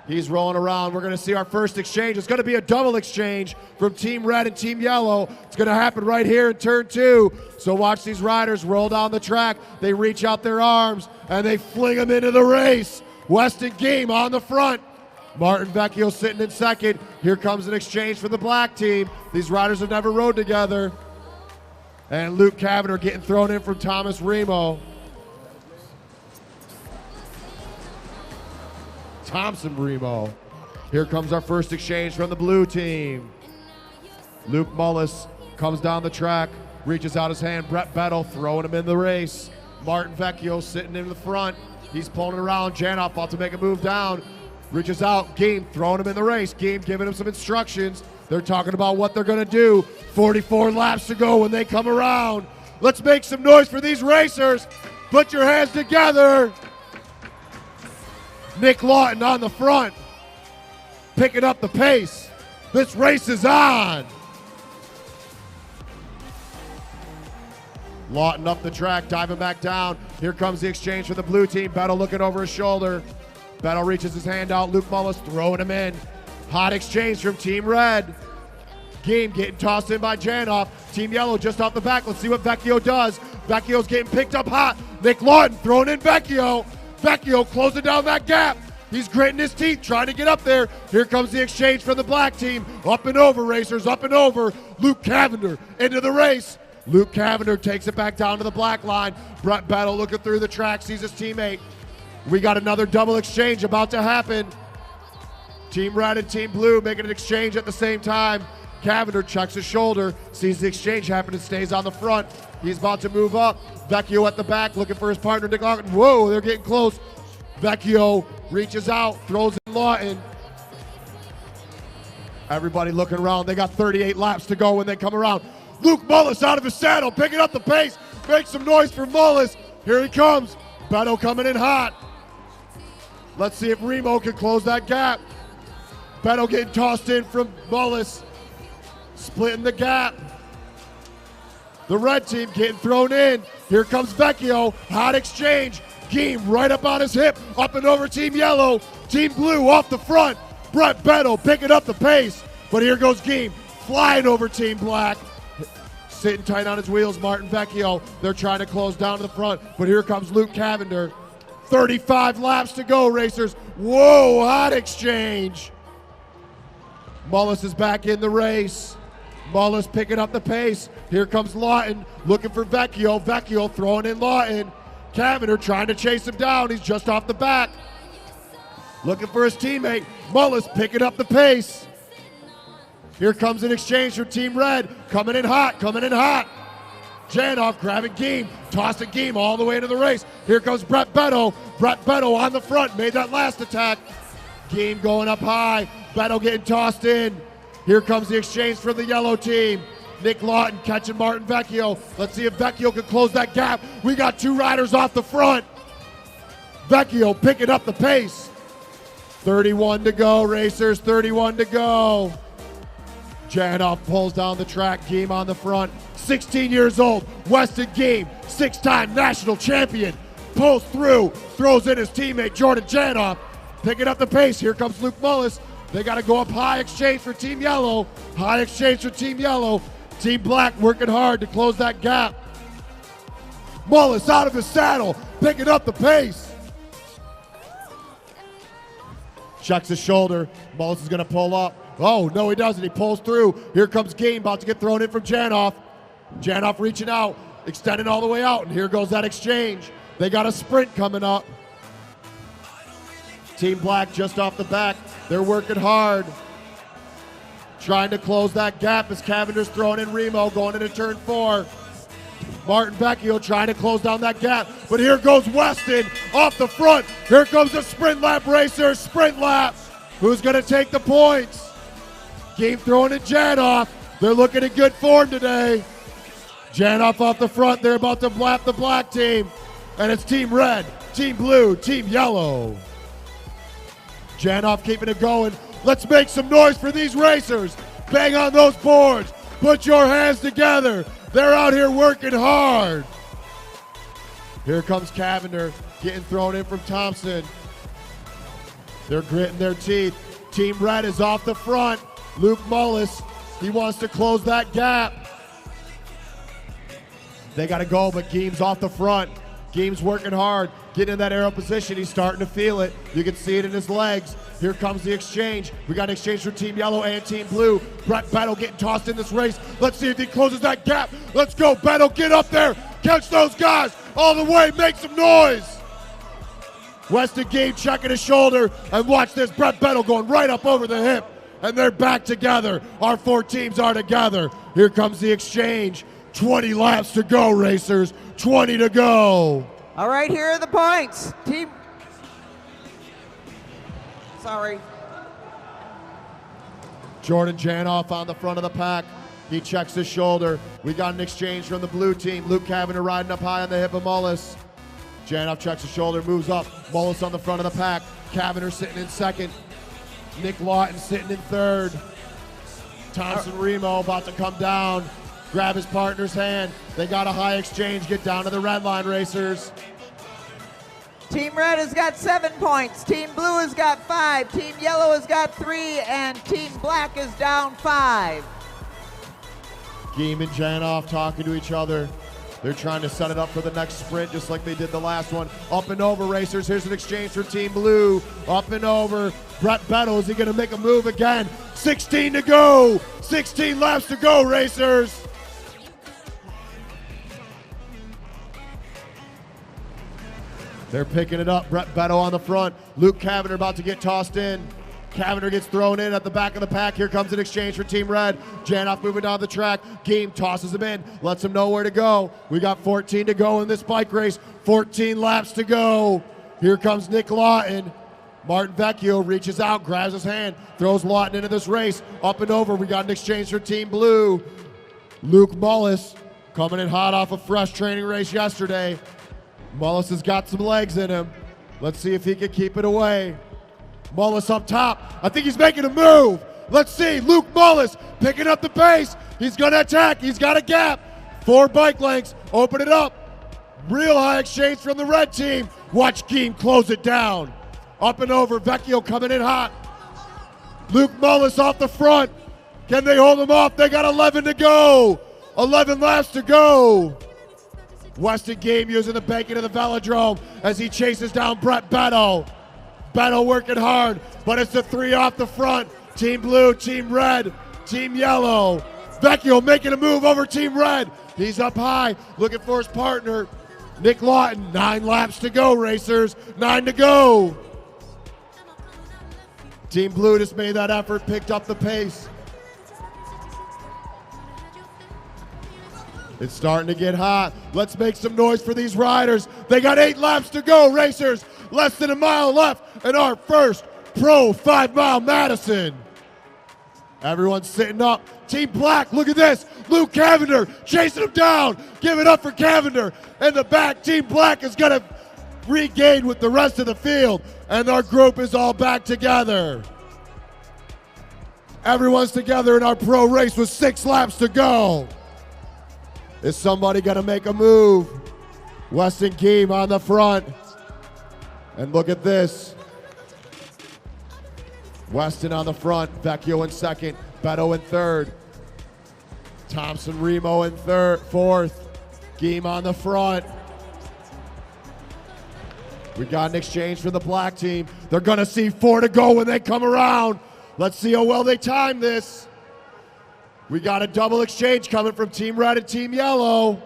He's rolling around. We're going to see our first exchange. It's going to be a double exchange from Team Red and Team Yellow. It's going to happen right here in turn 2. So watch these riders roll down the track. They reach out their arms, and they fling them into the race. Weston Game on the front. Martin Vecchio sitting in second. Here comes an exchange for the black team. These riders have never rode together. And Luke Cavender getting thrown in from Thomas Remo. Thompson Remo. Here comes our first exchange from the blue team. Luke Mullis comes down the track, reaches out his hand. Brett Bettel throwing him in the race. Martin Vecchio sitting in the front. He's pulling around. Janoff about to make a move down. Reaches out. Game throwing him in the race. Game giving him some instructions. They're talking about what they're going to do. 44 laps to go when they come around. Let's make some noise for these racers. Put your hands together. Nick Lawton on the front, picking up the pace. This race is on. Lawton up the track, diving back down. Here comes the exchange for the blue team. Bettel looking over his shoulder. Bettel reaches his hand out. Luke Mullis throwing him in. Hot exchange from Team Red. Game getting tossed in by Janoff. Team Yellow just off the back. Let's see what Vecchio does. Vecchio's getting picked up hot. Nick Lawton throwing in Vecchio. Vecchio closing down that gap. He's gritting his teeth, trying to get up there. Here comes the exchange for the black team. Up and over, racers, up and over. Luke Cavender into the race. Luke Cavender takes it back down to the black line. Brett Bettel looking through the track, sees his teammate. We got another double exchange about to happen. Team Red and Team Blue making an exchange at the same time. Cavender checks his shoulder, sees the exchange happen and stays on the front. He's about to move up. Vecchio at the back looking for his partner, Nick Lawton. Whoa, they're getting close. Vecchio reaches out, throws in Lawton. Everybody looking around. They got 38 laps to go when they come around. Luke Mullis out of his saddle, picking up the pace. Make some noise for Mullis. Here he comes. Bettel coming in hot. Let's see if Remo can close that gap. Bettel getting tossed in from Mullis. Splitting the gap. The red team getting thrown in. Here comes Vecchio. Hot exchange. Game right up on his hip. Up and over Team Yellow. Team Blue off the front. Brett Bettel picking up the pace. But here goes Game flying over Team Black. Sitting tight on his wheels, Martin Vecchio. They're trying to close down to the front. But here comes Luke Cavender. 35 laps to go, racers. Whoa, hot exchange. Mullis is back in the race. Mullis picking up the pace. Here comes Lawton looking for Vecchio. Vecchio throwing in Lawton. Cavender trying to chase him down. He's just off the back. Looking for his teammate. Mullis picking up the pace. Here comes an exchange from Team Red. Coming in hot, coming in hot. Janoff grabbing Game, tossing Game all the way into the race. Here comes Brett Bettel. Brett Bettel on the front, made that last attack. Game going up high. Bettel getting tossed in. Here comes the exchange from the yellow team. Nick Lawton catching Martin Vecchio. Let's see if Vecchio can close that gap. We got two riders off the front. Vecchio picking up the pace. 31 to go, racers, 31 to go. Janoff pulls down the track, Game on the front. 16 years old, Weston Game, 6-time national champion. Pulls through, throws in his teammate Jordan Janoff. Picking up the pace, here comes Luke Mullis. They got to go up high exchange for Team Yellow. High exchange for Team Yellow. Team Black working hard to close that gap. Mullis out of his saddle, picking up the pace. Checks his shoulder. Mullis is going to pull up. Oh, no, he doesn't. He pulls through. Here comes Game, about to get thrown in from Janoff. Janoff reaching out, extending all the way out, and here goes that exchange. They got a sprint coming up. Team Black just off the back. They're working hard, trying to close that gap as Cavender's throwing in Remo, going into turn 4. Martin Vecchio trying to close down that gap, but here goes Weston off the front. Here comes the sprint lap racer, sprint lap. Who's gonna take the points? Game throwing at Janoff. They're looking in good form today. Janoff off the front, they're about to lap the black team. And it's Team Red, Team Blue, Team Yellow. Janoff keeping it going. Let's make some noise for these racers. Bang on those boards. Put your hands together. They're out here working hard. Here comes Cavender getting thrown in from Thompson. They're gritting their teeth. Team Red is off the front. Luke Mullis, he wants to close that gap. They got to go, but Geem's off the front. Geem's working hard, getting in that aero position. He's starting to feel it. You can see it in his legs. Here comes the exchange. We got an exchange for Team Yellow and Team Blue. Brett Battle getting tossed in this race. Let's see if he closes that gap. Let's go, Battle, get up there. Catch those guys all the way, make some noise. Weston Geem checking his shoulder, and watch this, Brett Battle going right up over the hip, and they're back together. Our four teams are together. Here comes the exchange. 20 laps to go, racers. 20 to go. All right, here are the points. Jordan Janoff on the front of the pack. He checks his shoulder. We got an exchange from the blue team. Luke Cavender riding up high on the hip of Mullis. Janoff checks his shoulder, moves up. Mullis on the front of the pack. Cavender sitting in second. Nick Lawton sitting in third. Thompson Remo about to come down. Grab his partner's hand. They got a high exchange. Get down to the red line, racers. Team Red has got 7 points. Team Blue has got 5. Team Yellow has got 3. And Team Black is down 5. Geem and Janoff talking to each other. They're trying to set it up for the next sprint just like they did the last one. Up and over, racers. Here's an exchange for Team Blue. Up and over. Brett Battle, is he going to make a move again? 16 to go. 16 laps to go, racers. They're picking it up. Brett Battle on the front. Luke Cavender about to get tossed in. Cavender gets thrown in at the back of the pack. Here comes an exchange for Team Red. Janoff moving down the track. Geem tosses him in, lets him know where to go. We got 14 to go in this bike race. 14 laps to go. Here comes Nick Lawton. Martin Vecchio reaches out, grabs his hand, throws Lawton into this race. Up and over, we got an exchange for Team Blue. Luke Mullis coming in hot off a fresh training race yesterday. Mullis has got some legs in him. Let's see if he can keep it away. Mullis up top. I think he's making a move. Let's see. Luke Mullis picking up the pace. He's going to attack. He's got a gap. 4 bike lengths. Open it up. Real high exchange from the red team. Watch Geem close it down. Up and over. Vecchio coming in hot. Luke Mullis off the front. Can they hold him off? They got 11 to go. 11 laps to go. Weston Geem using the banking of the velodrome as he chases down Brett Battle. Battle working hard, but it's the 3 off the front. Team Blue, Team Red, Team Yellow. Vecchio making a move over Team Red. He's up high, looking for his partner. Nick Lawton, 9 laps to go, racers. 9 to go. Team Blue just made that effort, picked up the pace. It's starting to get hot. Let's make some noise for these riders. They got 8 laps to go, racers. Less than a mile left in our first Pro 5-Mile Madison. Everyone's sitting up. Team Black, look at this. Luke Cavender chasing him down. Give it up for Cavender. In the back, Team Black is going to regain with the rest of the field. And our group is all back together. Everyone's together in our pro race with 6 laps to go. Is somebody going to make a move? Weston Geem on the front. And look at this. Weston on the front. Vecchio in second. Beto in third. Thompson Remo in fourth. Geem on the front. We got an exchange for the black team. They're going to see 4 to go when they come around. Let's see how well they time this. We got a double exchange coming from Team Red and Team Yellow.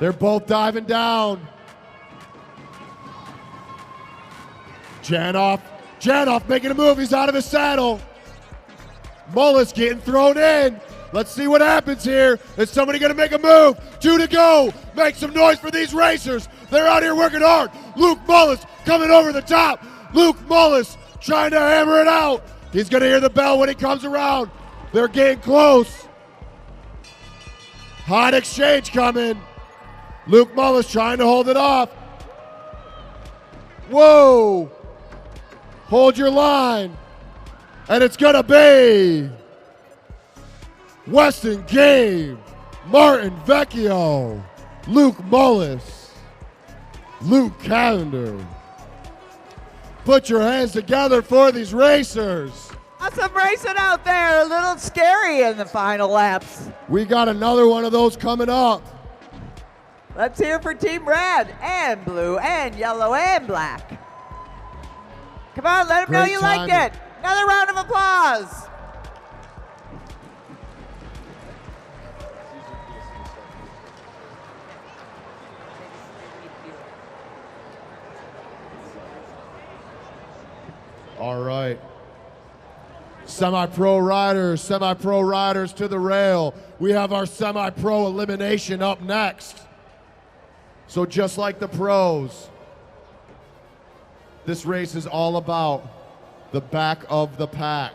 They're both diving down. Janoff making a move. He's out of his saddle. Mullis getting thrown in. Let's see what happens here. Is somebody going to make a move? 2 to go. Make some noise for these racers. They're out here working hard. Luke Mullis coming over the top. Luke Mullis trying to hammer it out. He's going to hear the bell when he comes around. They're getting close. Hot exchange coming. Luke Mullis trying to hold it off. Whoa. Hold your line. And it's going to be Weston Game, Martin Vecchio, Luke Mullis, Luke Cavender. Put your hands together for these racers. Awesome racing out there. A little scary in the final laps. We got another one of those coming up. Let's hear for Team Red and Blue and Yellow and Black. Come on, let them know Great you timing. liked it. Another round of applause. All right. Semi-pro riders to the rail. We have our semi-pro elimination up next. So just like the pros, this race is all about the back of the pack.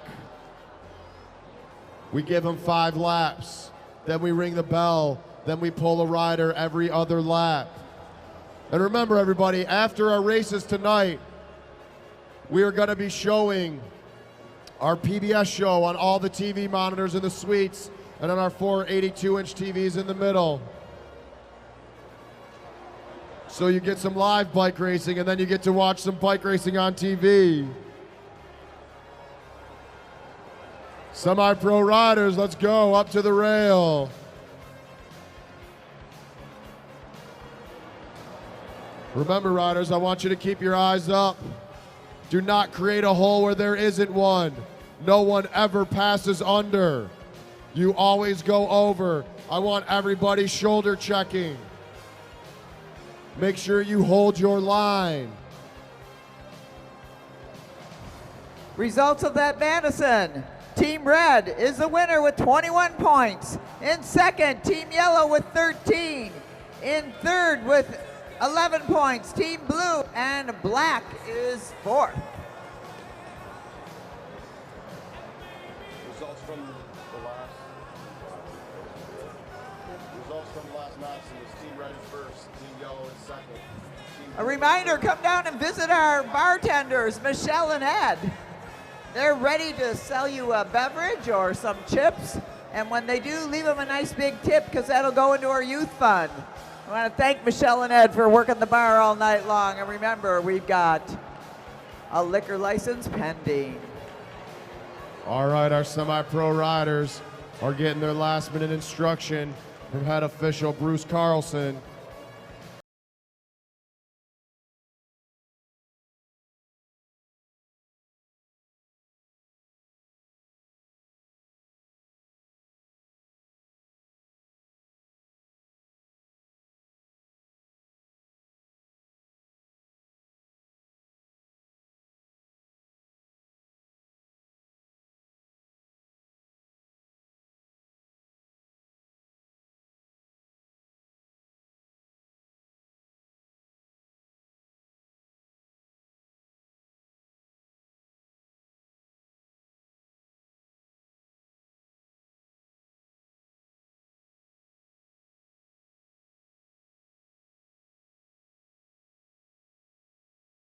We give them 5 laps, then we ring the bell, then we pull a rider every other lap. And remember everybody, after our races tonight, we are going to be showing our PBS show on all the TV monitors in the suites and on our 4 82-inch TVs in the middle. So you get some live bike racing and then you get to watch some bike racing on TV. Semi-pro riders, let's go up to the rail. Remember riders, I want you to keep your eyes up. Do not create a hole where there isn't one. No one ever passes under. You always go over. I want everybody shoulder checking. Make sure you hold your line. Results of that Madison. Team Red is the winner with 21 points. In second, Team Yellow with 13. In third with 11 points, Team Blue, and Black is fourth. Results from the last match is Team Red is first, Team Yellow is second. A reminder, come down and visit our bartenders, Michelle and Ed. They're ready to sell you a beverage or some chips. And when they do, leave them a nice big tip because that'll go into our youth fund. I want to thank Michelle and Ed for working the bar all night long. And remember, we've got a liquor license pending. All right, our semi-pro riders are getting their last-minute instruction from head official Bruce Carlson.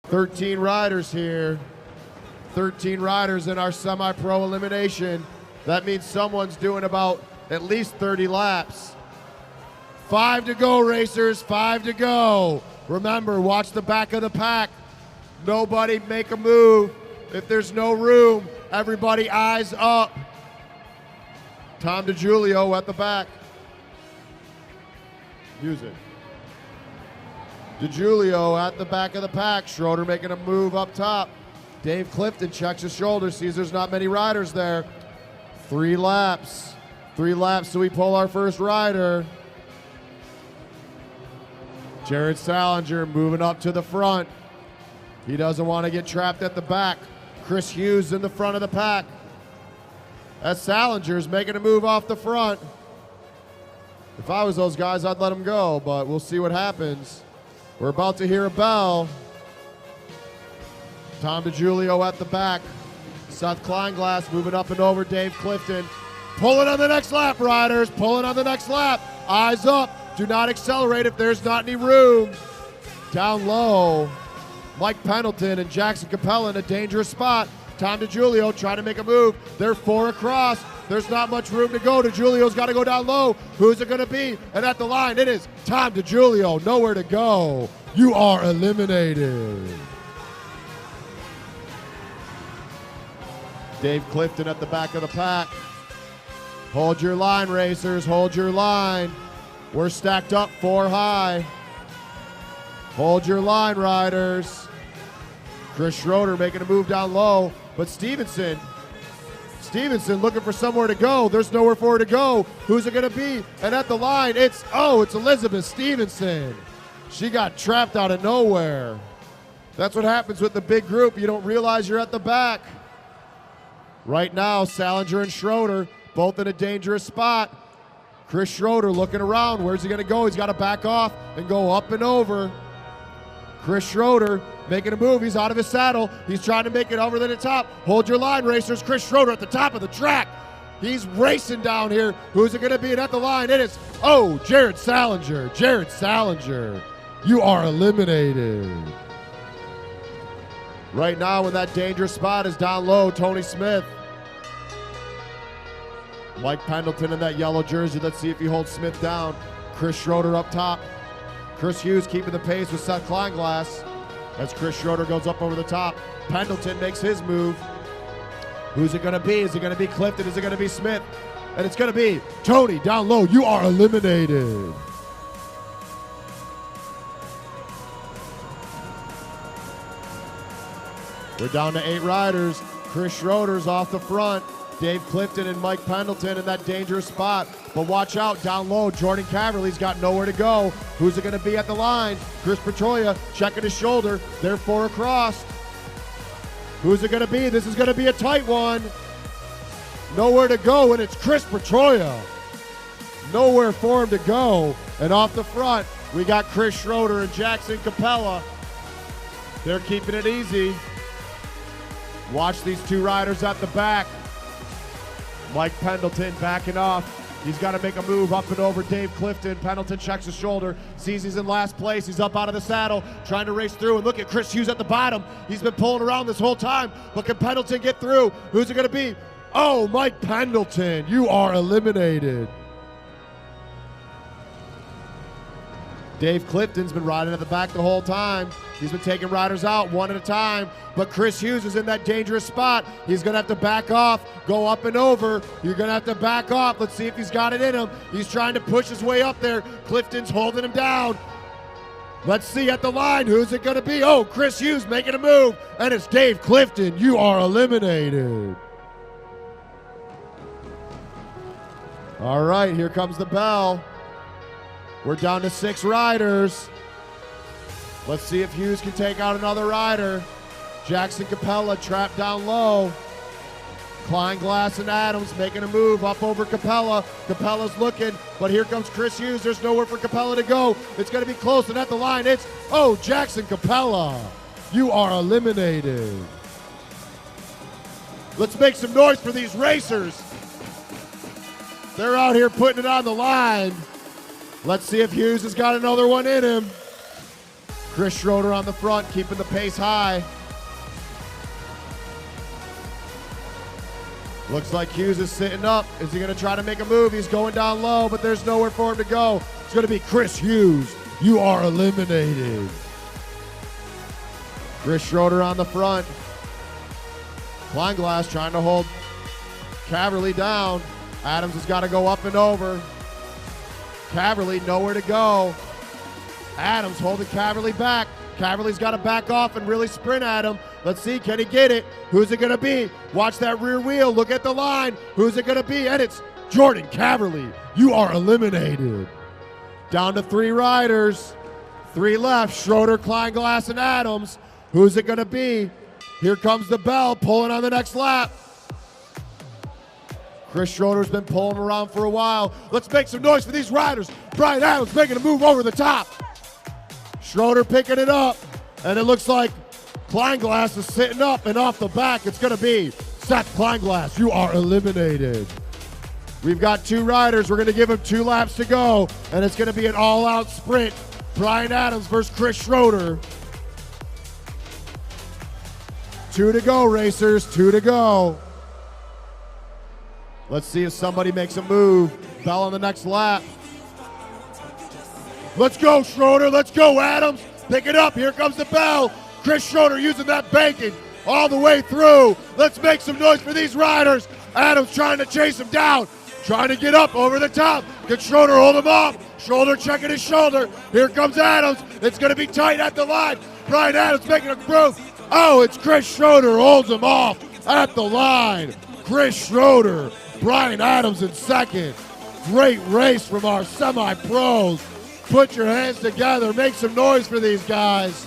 "13 riders here. 13 riders in our semi-pro elimination. That means someone's doing about at least 30 laps. 5 to go, racers, 5 to go. Remember, watch the back of the pack. Nobody make a move. If there's no room, everybody eyes up. Tom DiGiulio at the back. Music. DiGiulio at the back of the pack. Schroeder making a move up top. Dave Clifton checks his shoulder, sees there's not many riders there. 3 laps. 3 laps so we pull our first rider. Jared Salinger moving up to the front. He doesn't want to get trapped at the back. Chris Hughes in the front of the pack. as Salinger's making a move off the front. If I was those guys, I'd let them go, but we'll see what happens. We're about to hear a bell. Tom DiGiulio at the back. Seth Kleinglass moving up and over Dave Clifton. Pulling on the next lap, riders. Pulling on the next lap. Eyes up. Do not accelerate if there's not any room. Down low, Mike Pendleton and Jackson Capella in a dangerous spot. Tom DiGiulio trying to make a move. They're 4 across. There's not much room to go. DiGiulio's got to go down low. Who's it going to be? And at the line, it is Tom DiGiulio. Nowhere to go. You are eliminated. Dave Clifton at the back of the pack. Hold your line, racers. Hold your line. We're stacked up 4 high. Hold your line, riders. Chris Schroeder making a move down low, but Stevenson looking for somewhere to go. There's nowhere for her to go. Who's it going to be? And at the line, it's Elizabeth Stevenson. She got trapped out of nowhere. That's what happens with the big group. You don't realize you're at the back. Right now, Salinger and Schroeder both in a dangerous spot. Chris Schroeder looking around. Where's he going to go? He's got to back off and go up and over. Chris Schroeder making a move. He's out of his saddle. He's trying to make it over to the top. Hold your line, racers. Chris Schroeder at the top of the track. He's racing down here. Who's it going to be? And at the line, it is, Jared Salinger. Jared Salinger, you are eliminated. Right now in that dangerous spot is down low, Tony Smith. Mike Pendleton in that yellow jersey. Let's see if he holds Smith down. Chris Schroeder up top. Chris Hughes keeping the pace with Seth Kleinglass as Chris Schroeder goes up over the top. Pendleton makes his move. Who's it going to be? Is it going to be Clifton? Is it going to be Smith? And it's going to be Tony down low. You are eliminated. We're down to 8 riders. Chris Schroeder's off the front. Dave Clifton and Mike Pendleton in that dangerous spot. But watch out, down low, Jordan Caverly's got nowhere to go. Who's it going to be at the line? Chris Petrolia checking his shoulder. They're 4 across. Who's it going to be? This is going to be a tight one. Nowhere to go, and it's Chris Petrolia. Nowhere for him to go. And off the front, we got Chris Schroeder and Jackson Capella. They're keeping it easy. Watch these 2 riders at the back. Mike Pendleton backing off. He's got to make a move up and over Dave Clifton. Pendleton checks his shoulder, sees he's in last place. He's up out of the saddle, trying to race through. And look at Chris Hughes at the bottom. He's been pulling around this whole time, but can Pendleton get through? Who's it going to be? Mike Pendleton, you are eliminated. Dave Clifton's been riding at the back the whole time. He's been taking riders out one at a time, but Chris Hughes is in that dangerous spot. He's going to have to back off, go up and over. You're going to have to back off. Let's see if he's got it in him. He's trying to push his way up there. Clifton's holding him down. Let's see at the line. Who's it going to be? Chris Hughes making a move, and it's Dave Clifton. You are eliminated. All right, here comes the bell. We're down to 6 riders. Let's see if Hughes can take out another rider. Jackson Capella trapped down low. Kleinglass and Adams making a move up over Capella. Capella's looking, but here comes Chris Hughes. There's nowhere for Capella to go. It's going to be close, and at the line, it's, Jackson Capella. You are eliminated. Let's make some noise for these racers. They're out here putting it on the line. Let's see if Hughes has got another one in him. Chris Schroeder on the front, keeping the pace high. Looks like Hughes is sitting up. Is he going to try to make a move? He's going down low, but there's nowhere for him to go. It's going to be Chris Hughes. You are eliminated. Chris Schroeder on the front. Kleinglass trying to hold Caverly down. Adams has got to go up and over. Caverly nowhere to go. Adams holding Caverly back. Caverly's got to back off and really sprint at him. Let's see, can he get it? Who's it going to be? Watch that rear wheel. Look at the line. Who's it going to be? And it's Jordan Caverly. You are eliminated. Down to 3 riders. 3 left. Schroeder, Kleinglass, and Adams. Who's it going to be? Here comes the bell, pulling on the next lap. Chris Schroeder's been pulling around for a while. Let's make some noise for these riders. Brian Adams making a move over the top. Schroeder picking it up, and it looks like Kleinglass is sitting up, and off the back, it's gonna be Seth Kleinglass. You are eliminated. We've got 2 riders. We're gonna give them 2 laps to go, and it's gonna be an all-out sprint. Brian Adams versus Chris Schroeder. 2 to go, racers, 2 to go. Let's see if somebody makes a move. Bell on the next lap. Let's go, Schroeder. Let's go, Adams. Pick it up. Here comes the bell. Chris Schroeder using that bacon all the way through. Let's make some noise for these riders. Adams trying to chase him down. Trying to get up over the top. Can Schroeder hold him off? Shoulder checking his shoulder. Here comes Adams. It's going to be tight at the line. Brian Adams making a move. Oh, it's Chris Schroeder holds him off at the line. Chris Schroeder, Brian Adams in second. Great race from our semi-pros. Put your hands together. Make some noise for these guys.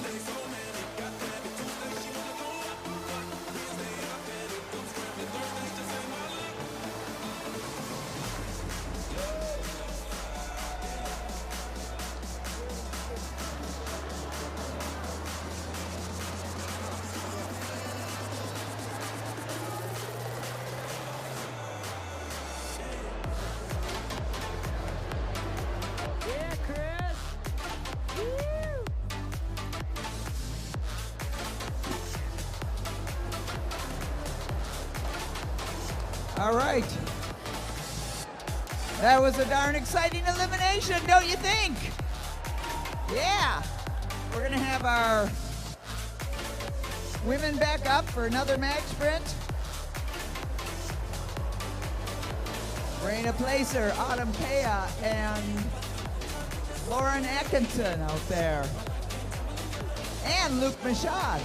All right. That was a darn exciting elimination, don't you think? Yeah. We're going to have our women back up for another mag sprint. Raina Placer, Autumn Kea, and Lauren Atkinson out there. And Luke Machad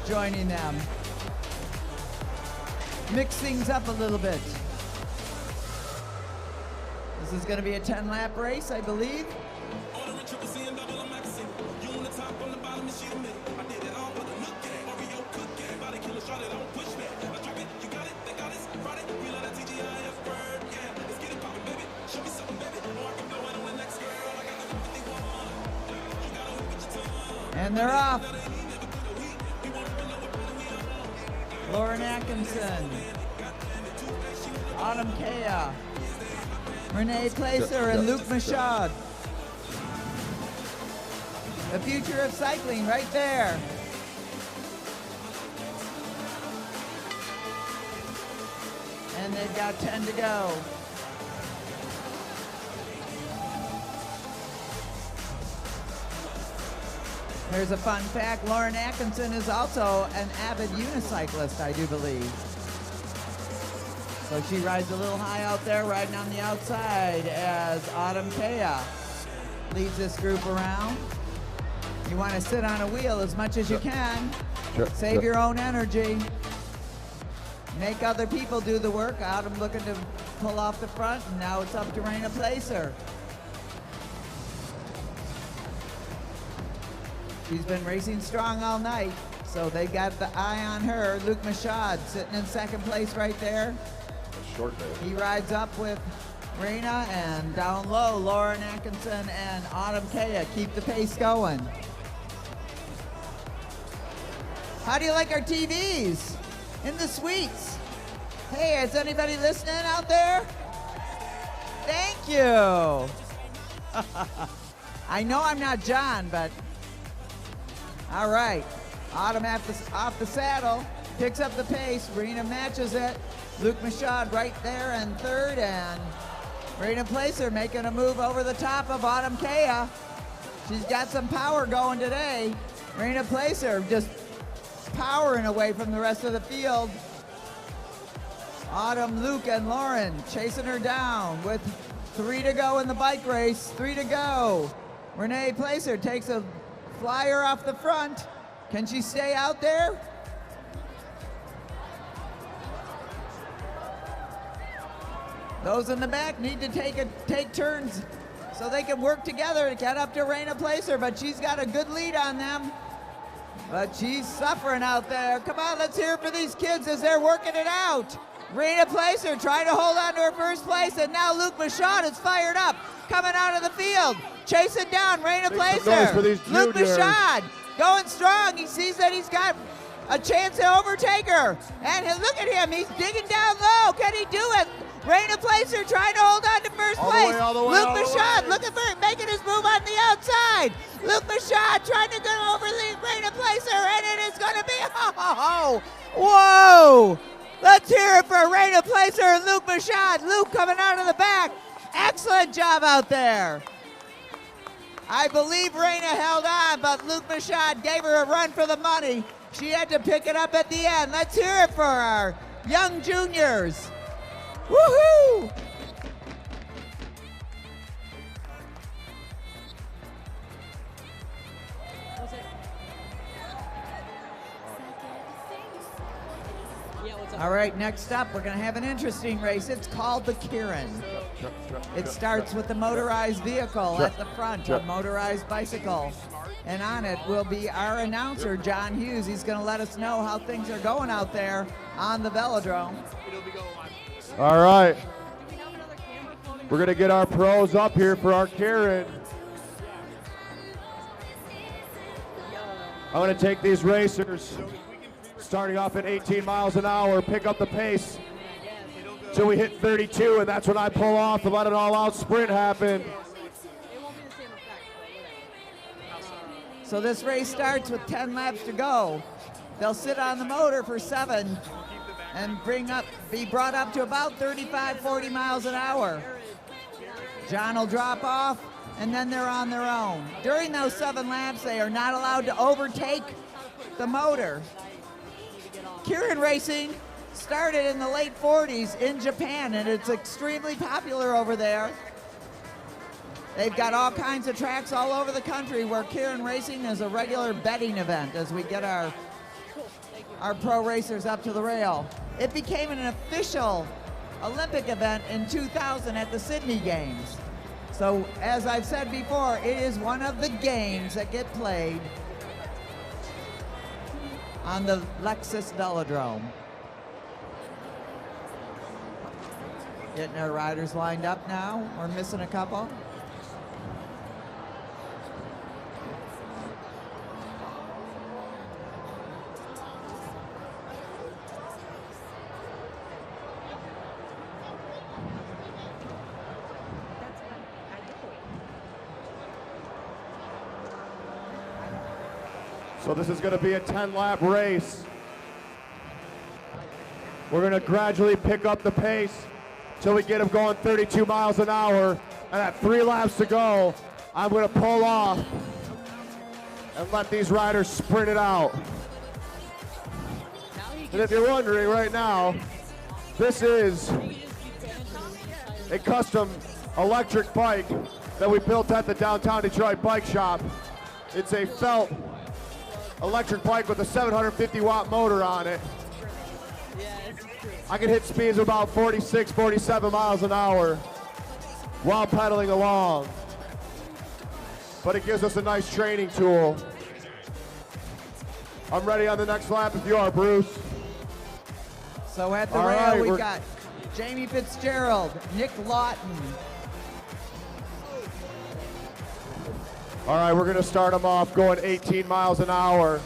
joining them. Mix things up a little bit. This is going to be a 10-lap race, I believe. And they're off. Lauren Atkinson, Autumn Kea, Renee Placer, and Luke Machad. The future of cycling right there. And they've got 10 to go. Here's a fun fact, Lauren Atkinson is also an avid unicyclist, I do believe. So she rides a little high out there, riding on the outside as Autumn Kea leads this group around. You want to sit on a wheel as much as you can. Save your own energy. Make other people do the work. Autumn looking to pull off the front, and now it's up to Raina Placer. She's been racing strong all night, so they got the eye on her. Luke Machad sitting in second place right there. Short man. He rides up with Raina, and down low, Lauren Atkinson and Autumn Kea keep the pace going. How do you like our TVs in the suites? Hey, is anybody listening out there? Thank you. I know I'm not John, but all right. Autumn off the saddle, picks up the pace. Raina matches it. Luke Machad right there in third, and Raina Placer making a move over the top of Autumn Kea. She's got some power going today. Raina Placer just powering away from the rest of the field. Autumn, Luke, and Lauren chasing her down with 3 to go in the bike race. 3 to go. Renee Placer takes a flyer off the front. Can she stay out there? Those in the back need to take turns so they can work together to get up to Raina Placer, but she's got a good lead on them. But she's suffering out there. Come on, let's hear it for these kids as they're working it out. Rena Placer trying to hold on to her first place, and now Luke Michaud is fired up, coming out of the field, chasing down Rena Placer. Luke Michaud going strong. He sees that he's got a chance to overtake her, and look at him, he's digging down low. Can he do it? Rena Placer trying to hold on to first place. Luke Michaud looking for making his move on the outside. Luke Michaud trying to go over the Rena Placer, and it is going to be, oh, whoa! Let's hear it for Rena Placer and Luke Michaud. Luke coming out of the back. Excellent job out there. I believe Rena held on, but Luke Michaud gave her a run for the money. She had to pick it up at the end. Let's hear it for our young juniors. Woohoo! All right, next up, we're going to have an interesting race. It's called the Kirin. It starts with the motorized vehicle at the front, a motorized bicycle. And on it will be our announcer, John Hughes. He's going to let us know how things are going out there on the velodrome. All right. We're going to get our pros up here for our Kirin. I'm going to take these racers, starting off at 18 miles an hour, pick up the pace till we hit 32, and that's when I pull off and let an all-out sprint happen. So this race starts with 10 laps to go. They'll sit on the motor for 7 and be brought up to about 35, 40 miles an hour. John will drop off, and then they're on their own. During those 7 laps, they are not allowed to overtake the motor. Kirin racing started in the late 40s in Japan, and it's extremely popular over there. They've got all kinds of tracks all over the country where Kirin racing is a regular betting event as we get our pro racers up to the rail. It became an official Olympic event in 2000 at the Sydney Games. So as I've said before, it is one of the games that get played on the Lexus Velodrome. Getting our riders lined up now. We're missing a couple. So this is going to be a 10-lap race. We're going to gradually pick up the pace till we get them going 32 miles an hour. And at 3 laps to go, I'm going to pull off and let these riders sprint it out. And if you're wondering right now, this is a custom electric bike that we built at the downtown Detroit bike shop. It's a felt electric bike with a 750-watt motor on it. I can hit speeds of about 46, 47 miles an hour while pedaling along. But it gives us a nice training tool. I'm ready on the next lap if you are, Bruce. So at the rail, we've got Jamie Fitzgerald, Nick Lawton. All right, we're going to start them off going 18 miles an hour.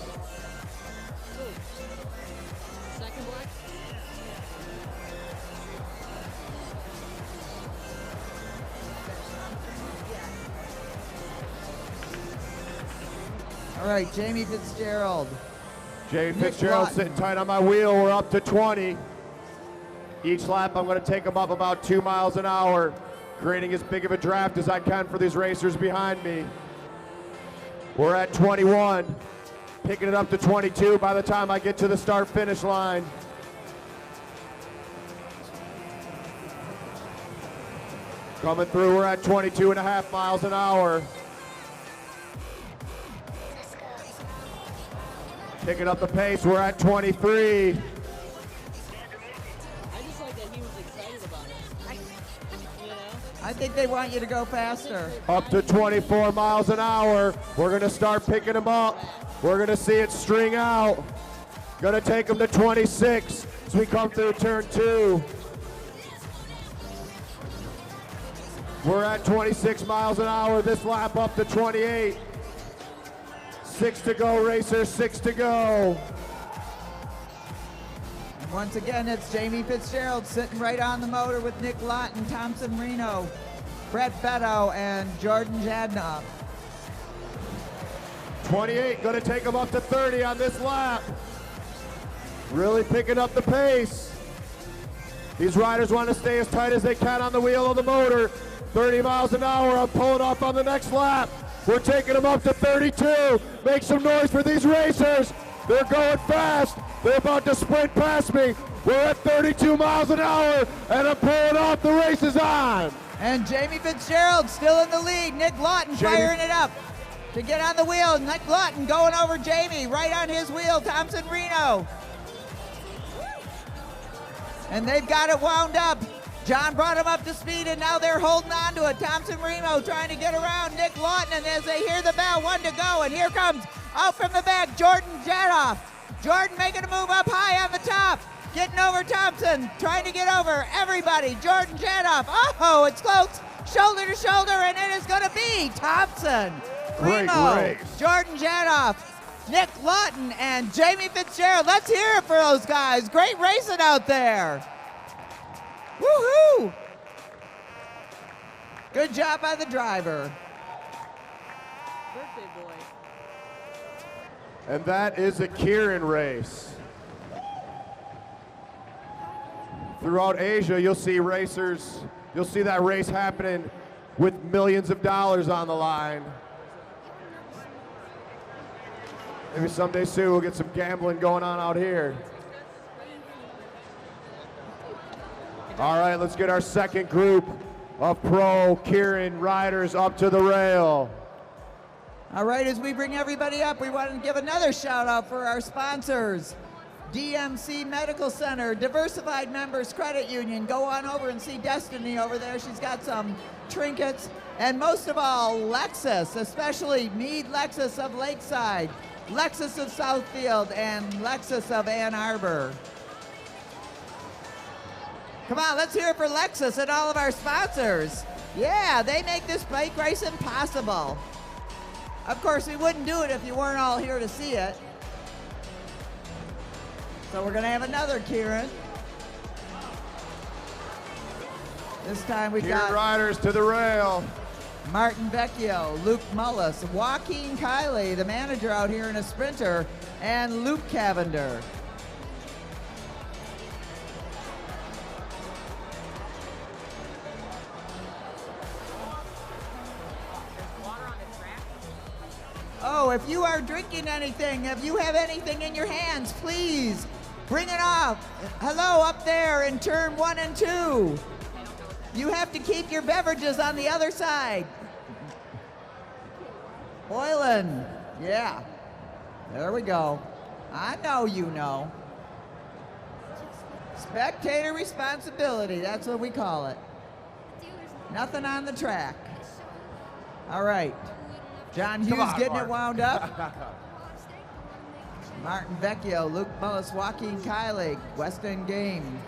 All right, Jamie Fitzgerald. Jamie Fitzgerald sitting tight on my wheel. We're up to 20. Each lap, I'm going to take them up about 2 miles an hour, creating as big of a draft as I can for these racers behind me. We're at 21, picking it up to 22 by the time I get to the start-finish line. Coming through, we're at 22.5 miles an hour. Picking up the pace, we're at 23. I just like that he was excited about it. You know? I think they want you to go faster. Up to 24 miles an hour. We're going to start picking them up. We're going to see it string out. Going to take them to 26. as we come through turn 2. We're at 26 miles an hour. This lap up to 28. 6 to go, racers, 6 to go. Once again, it's Jamie Fitzgerald sitting right on the motor with Nick Lawton, Thompson Reno, Brett Beto, and Jordan Jadnoff. 28, gonna take him up to 30 on this lap. Really picking up the pace. These riders want to stay as tight as they can on the wheel of the motor. 30 miles an hour, I'm pulling off on the next lap. We're taking them up to 32. Make some noise for these racers. They're going fast. They're about to sprint past me. We're at 32 miles an hour, and I'm pulling off. The race is on. And Jamie Fitzgerald still in the lead. Nick Lawton firing it up to get on the wheel. Nick Lawton going over Jamie, right on his wheel, Thompson Reno. And they've got it wound up. John brought him up to speed, and now they're holding on to it. Thompson Reno trying to get around Nick Lawton, and as they hear the bell, 1 to go, and here comes, out from the back, Jordan Jadnoff. Jordan making a move up high on the top, getting over Thompson, trying to get over everybody. Jordan Jadnoff, oh, it's close, shoulder to shoulder, and it is going to be Thompson Reno, race. Jordan Jadnoff, Nick Lawton, and Jamie Fitzgerald. Let's hear it for those guys. Great racing out there. Woohoo! Good job by the driver. Birthday boy. And that is a Kieran race. Throughout Asia, you'll see racers, you'll see that race happening with millions of dollars on the line. Maybe someday soon we'll get some gambling going on out here. All right, let's get our second group of pro Kieran riders up to the rail. All right, as we bring everybody up, we want to give another shout out for our sponsors. DMC Medical Center, Diversified Members Credit Union. Go on over and see Destiny over there. She's got some trinkets. And most of all, Lexus, especially Meade Lexus of Lakeside, Lexus of Southfield, and Lexus of Ann Arbor. Come on, let's hear it for Lexus and all of our sponsors. Yeah, they make this bike racing possible. Of course, we wouldn't do it if you weren't all here to see it. So we're gonna have another Kieran. This time we've Kieran got riders to the rail. Martin Vecchio, Luke Mullis, Joaquin Kiley, the manager out here in a sprinter, and Luke Cavender. Oh, if you are drinking anything, if you have anything in your hands, please bring it off. Hello up there in turn 1 and 2. You have to keep your beverages on the other side. Boylan, yeah. There we go. I know you know. Spectator responsibility, that's what we call it. Nothing on the track. All right. John Hughes getting it wound up. Martin Vecchio, Luke Mullis, Joaquin Kiley, West End Game.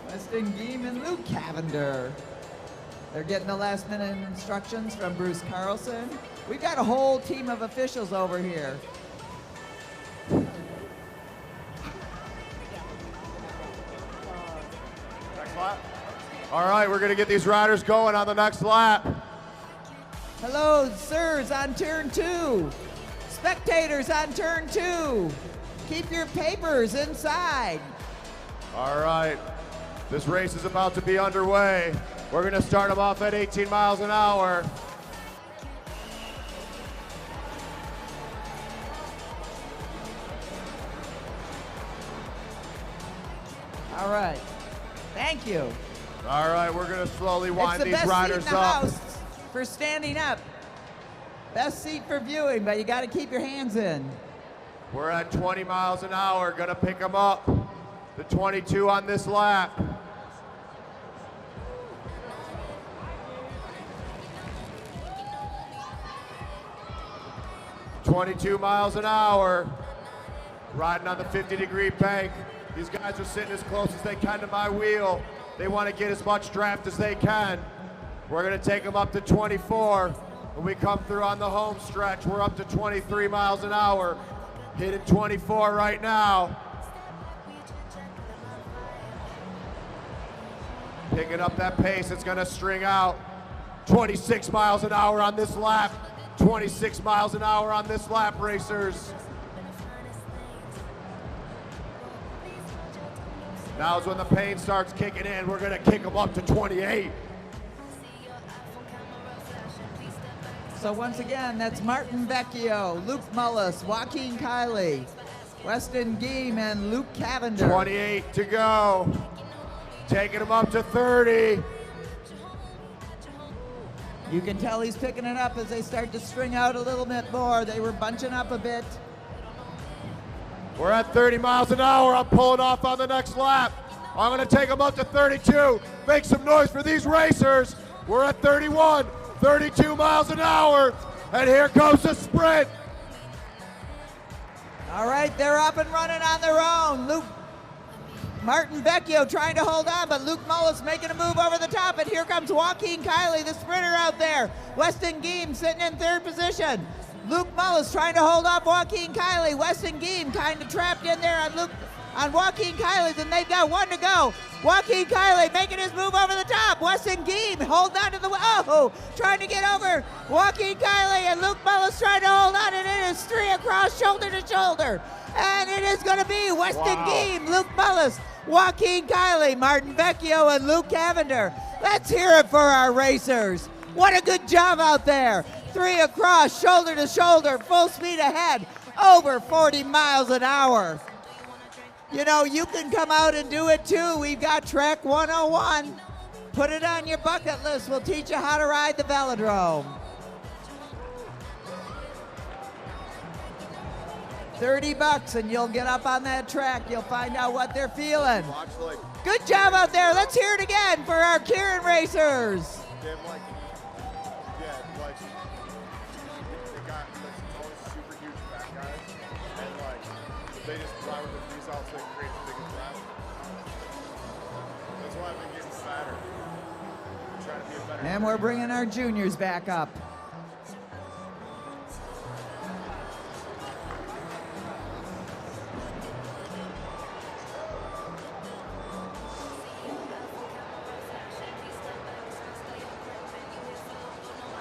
West End Game and Luke Cavender. They're getting the last minute instructions from Bruce Carlson. We've got a whole team of officials over here. Next lap. All right, we're gonna get these riders going on the next lap. Hello, sirs, on turn 2. Spectators on turn 2. Keep your papers inside. All right, this race is about to be underway. We're gonna start them off at 18 miles an hour. All right, thank you. All right, we're gonna slowly wind It's the these best riders seat in the up. house for standing up. Best seat for viewing, but you got to keep your hands in. We're at 20 miles an hour, gonna pick them up. The 22 on this lap. 22 miles an hour, riding on the 50-degree bank. These guys are sitting as close as they can to my wheel. They want to get as much draft as they can. We're going to take them up to 24. When we come through on the home stretch, we're up to 23 miles an hour, hitting 24 right now. Picking up that pace, it's going to string out. 26 miles an hour on this lap. 26 miles an hour on this lap, racers. Now is when the pain starts kicking in. We're going to kick them up to 28. So once again, that's Martin Vecchio, Luke Mullis, Joaquin Kiley, Weston Geem, and Luke Cavender. 28 to go. Taking him up to 30. You can tell he's picking it up as they start to string out a little bit more. They were bunching up a bit. We're at 30 miles an hour. I'm pulling off on the next lap. I'm going to take him up to 32. Make some noise for these racers. We're at 31, 32 miles an hour, and here comes the sprint. All right, they're up and running on their own. Martin Vecchio trying to hold on, but Luke Mullis making a move over the top, and here comes Joaquin Kiley, the sprinter out there. Weston Geem sitting in third position. Luke Mullis trying to hold off Joaquin Kiley. Weston Geem kind of trapped in there on Joaquin Kiley, and they've got one to go. Joaquin Kiley making his move over the top. Weston Geem holding on to the, trying to get over Joaquin Kiley, and Luke Mullis trying to hold on, and it is three across, shoulder to shoulder. And it is going to be Weston Geem, Luke Mullis, Joaquin Kiley, Martin Vecchio, and Luke Cavender. Let's hear it for our racers. What a good job out there. Three across, shoulder to shoulder, full speed ahead, over 40 miles an hour. You know, you can come out and do it too. We've got Track 101. Put it on your bucket list. We'll teach you how to ride the velodrome. 30 bucks and you'll get up on that track. You'll find out what they're feeling. Good job out there. Let's hear it again for our Kieran racers. They got always super huge fat guys, and they just fly with the freestyle so they create the biggest route. That's why I've been getting fatter. I'm trying to be a better. And we're bringing our juniors back up.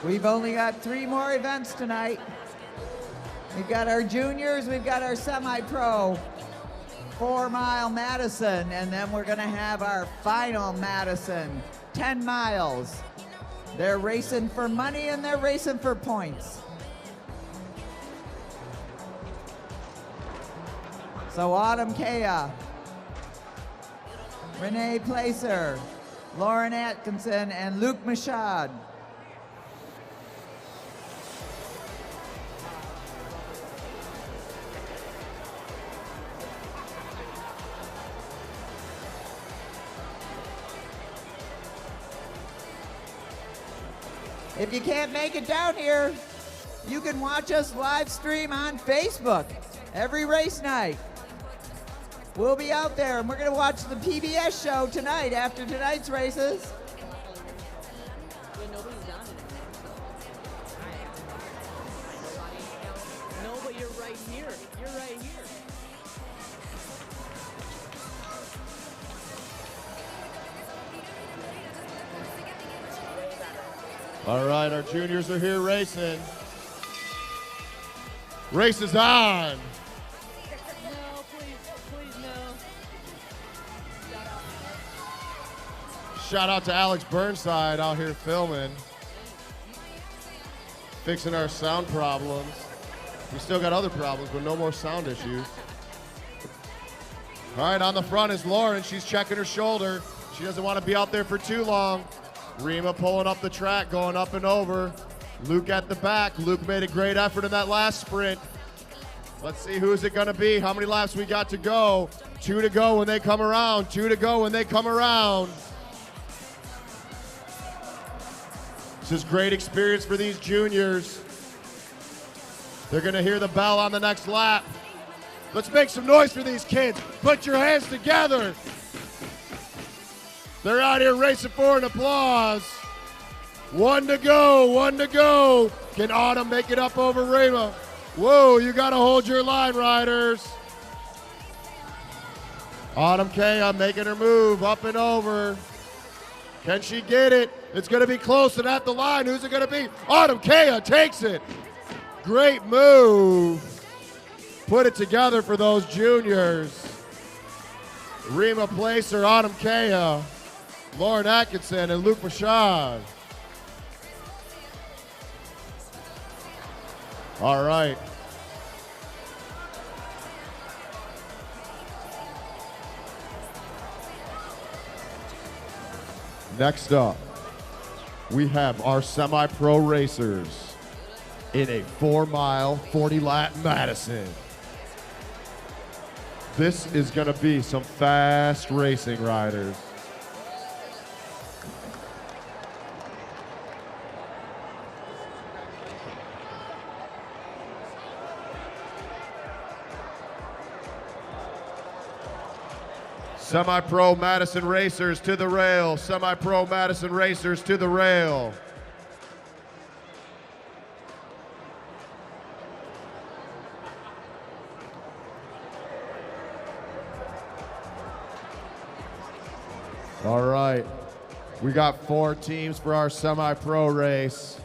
We've only got 3 more events tonight. We've got our juniors, we've got our semi-pro 4-mile Madison, and then we're gonna have our final Madison, 10 miles. They're racing for money and they're racing for points. So Autumn Kea, Renee Placer, Lauren Atkinson, and Luke Machad. If you can't make it down here, you can watch us live stream on Facebook every race night. We'll be out there and we're going to watch the PBS show tonight after tonight's races. Yeah, nobody's done it. No, but you're right here. You're right here. All right, our juniors are here racing. Race is on. No, please no. Shout out to Alex Burnside out here filming, fixing our sound problems. We still got other problems, but no more sound issues. All right, on the front is Lauren. She's checking her shoulder. She doesn't want to be out there for too long. Rima pulling up the track, going up and over. Luke at the back. Luke made a great effort in that last sprint. Let's see who's it gonna be. How many laps we got to go? 2 to go when they come around. 2 to go when they come around. This is great experience for these juniors. They're going to hear the bell on the next lap. Let's make some noise for these kids. Put your hands together. They're out here racing for an applause. 1 to go, 1 to go. Can Autumn make it up over Rima? Whoa, you got to hold your line, riders. Autumn Kea making her move up and over. Can she get it? It's going to be close and at the line. Who's it going to be? Autumn Kea takes it. Great move. Put it together for those juniors. Rima Placer, Autumn Kea, Lauren Atkinson, and Luke Rashad. All right. Next up, we have our semi-pro racers in a 4-mile, 40-lap Madison. This is going to be some fast racing riders. Semi-pro Madison racers to the rail. Semi-pro Madison racers to the rail. All right, we got 4 teams for our semi-pro race.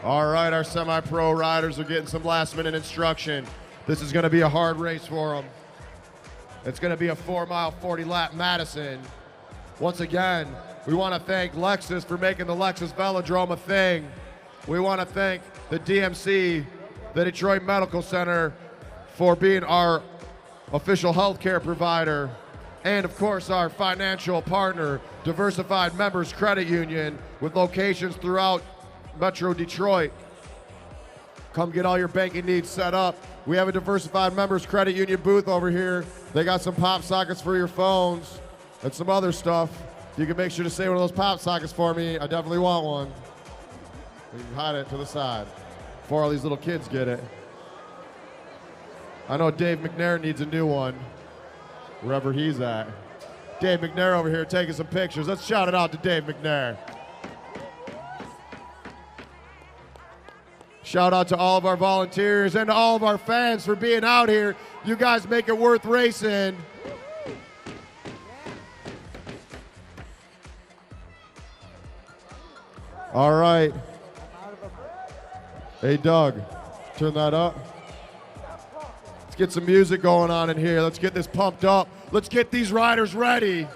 All right, our semi-pro riders are getting some last-minute instruction. This is going to be a hard race for them. It's going to be a 4-mile, 40-lap Madison. Once again, we want to thank Lexus for making the Lexus Velodrome a thing. We want to thank the DMC, the Detroit Medical Center, for being our official healthcare provider. And of course, our financial partner, Diversified Members Credit Union, with locations throughout Metro Detroit. Come get all your banking needs set up. We have a Diversified Members Credit Union booth over here. They got some pop sockets for your phones and some other stuff. If you can make sure to save one of those pop sockets for me, I definitely want one. You can hide it to the side before all these little kids get it. I know Dave McNair needs a new one, wherever he's at. Dave McNair over here taking some pictures. Let's shout it out to Dave McNair. Shout out to all of our volunteers and to all of our fans for being out here. You guys make it worth racing. All right. Hey, Doug, turn that up. Let's get some music going on in here. Let's get this pumped up. Let's get these riders ready.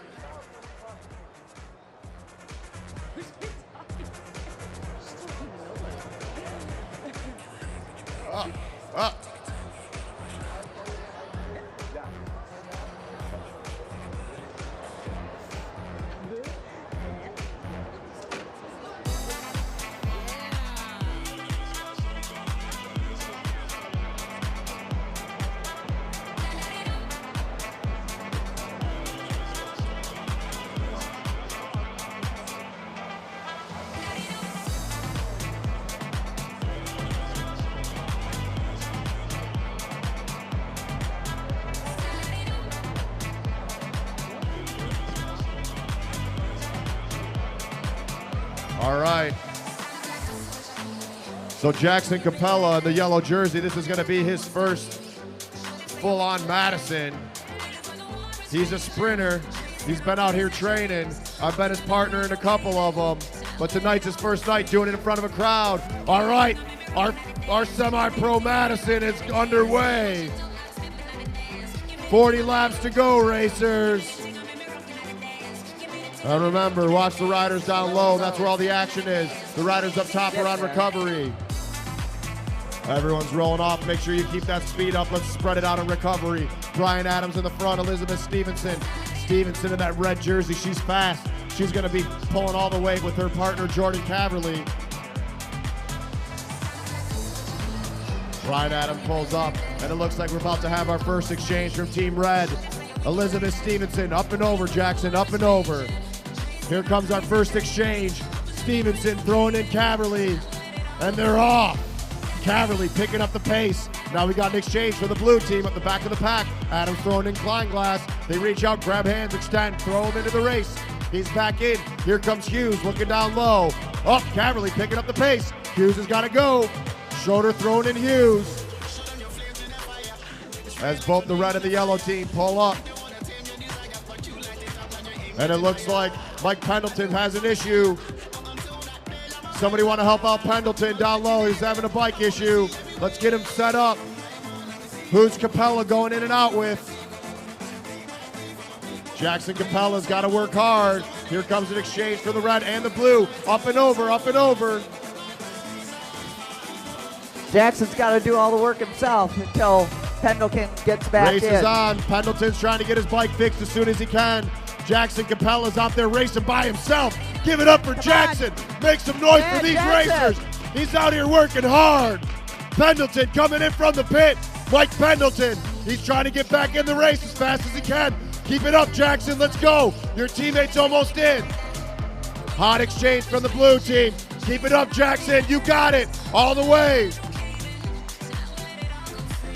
All right. So Jackson Capella in the yellow jersey, this is going to be his first full-on Madison. He's a sprinter. He's been out here training. I've been his partner in a couple of them. But tonight's his first night doing it in front of a crowd. All right, our semi-pro Madison is underway. 40 laps to go, racers. And remember, watch the riders down low. That's where all the action is. The riders up top are on recovery. Everyone's rolling off. Make sure you keep that speed up. Let's spread it out in recovery. Brian Adams in the front. Elizabeth Stevenson. Stevenson in that red jersey. She's fast. She's going to be pulling all the weight with her partner, Jordan Caverly. Brian Adams pulls up, and it looks like we're about to have our first exchange from Team Red. Elizabeth Stevenson up and over, Jackson up and over. Here comes our first exchange. Stevenson throwing in Caverly, and they're off. Caverly picking up the pace. Now we got an exchange for the blue team at the back of the pack. Adams throwing in Kleinglass. They reach out, grab hands, extend, throw him into the race. He's back in. Here comes Hughes looking down low. Oh, Caverly picking up the pace. Hughes has got to go. Schroeder throwing in Hughes. As both the red and the yellow team pull up. And it looks like Mike Pendleton has an issue. Somebody want to help out Pendleton down low. He's having a bike issue. Let's get him set up. Who's Capella going in and out with? Jackson Capella's got to work hard. Here comes an exchange for the red and the blue. Up and over, up and over. Jackson's got to do all the work himself until Pendleton gets back Race in. is on. Pendleton's trying to get his bike fixed as soon as he can. Jackson Capella's out there racing by himself. Give it up for Jackson. Make some noise for these racers. He's out here working hard. Pendleton coming in from the pit. Mike Pendleton. He's trying to get back in the race as fast as he can. Keep it up, Jackson. Let's go. Your teammate's almost in. Hot exchange from the blue team. Keep it up, Jackson. You got it. All the way.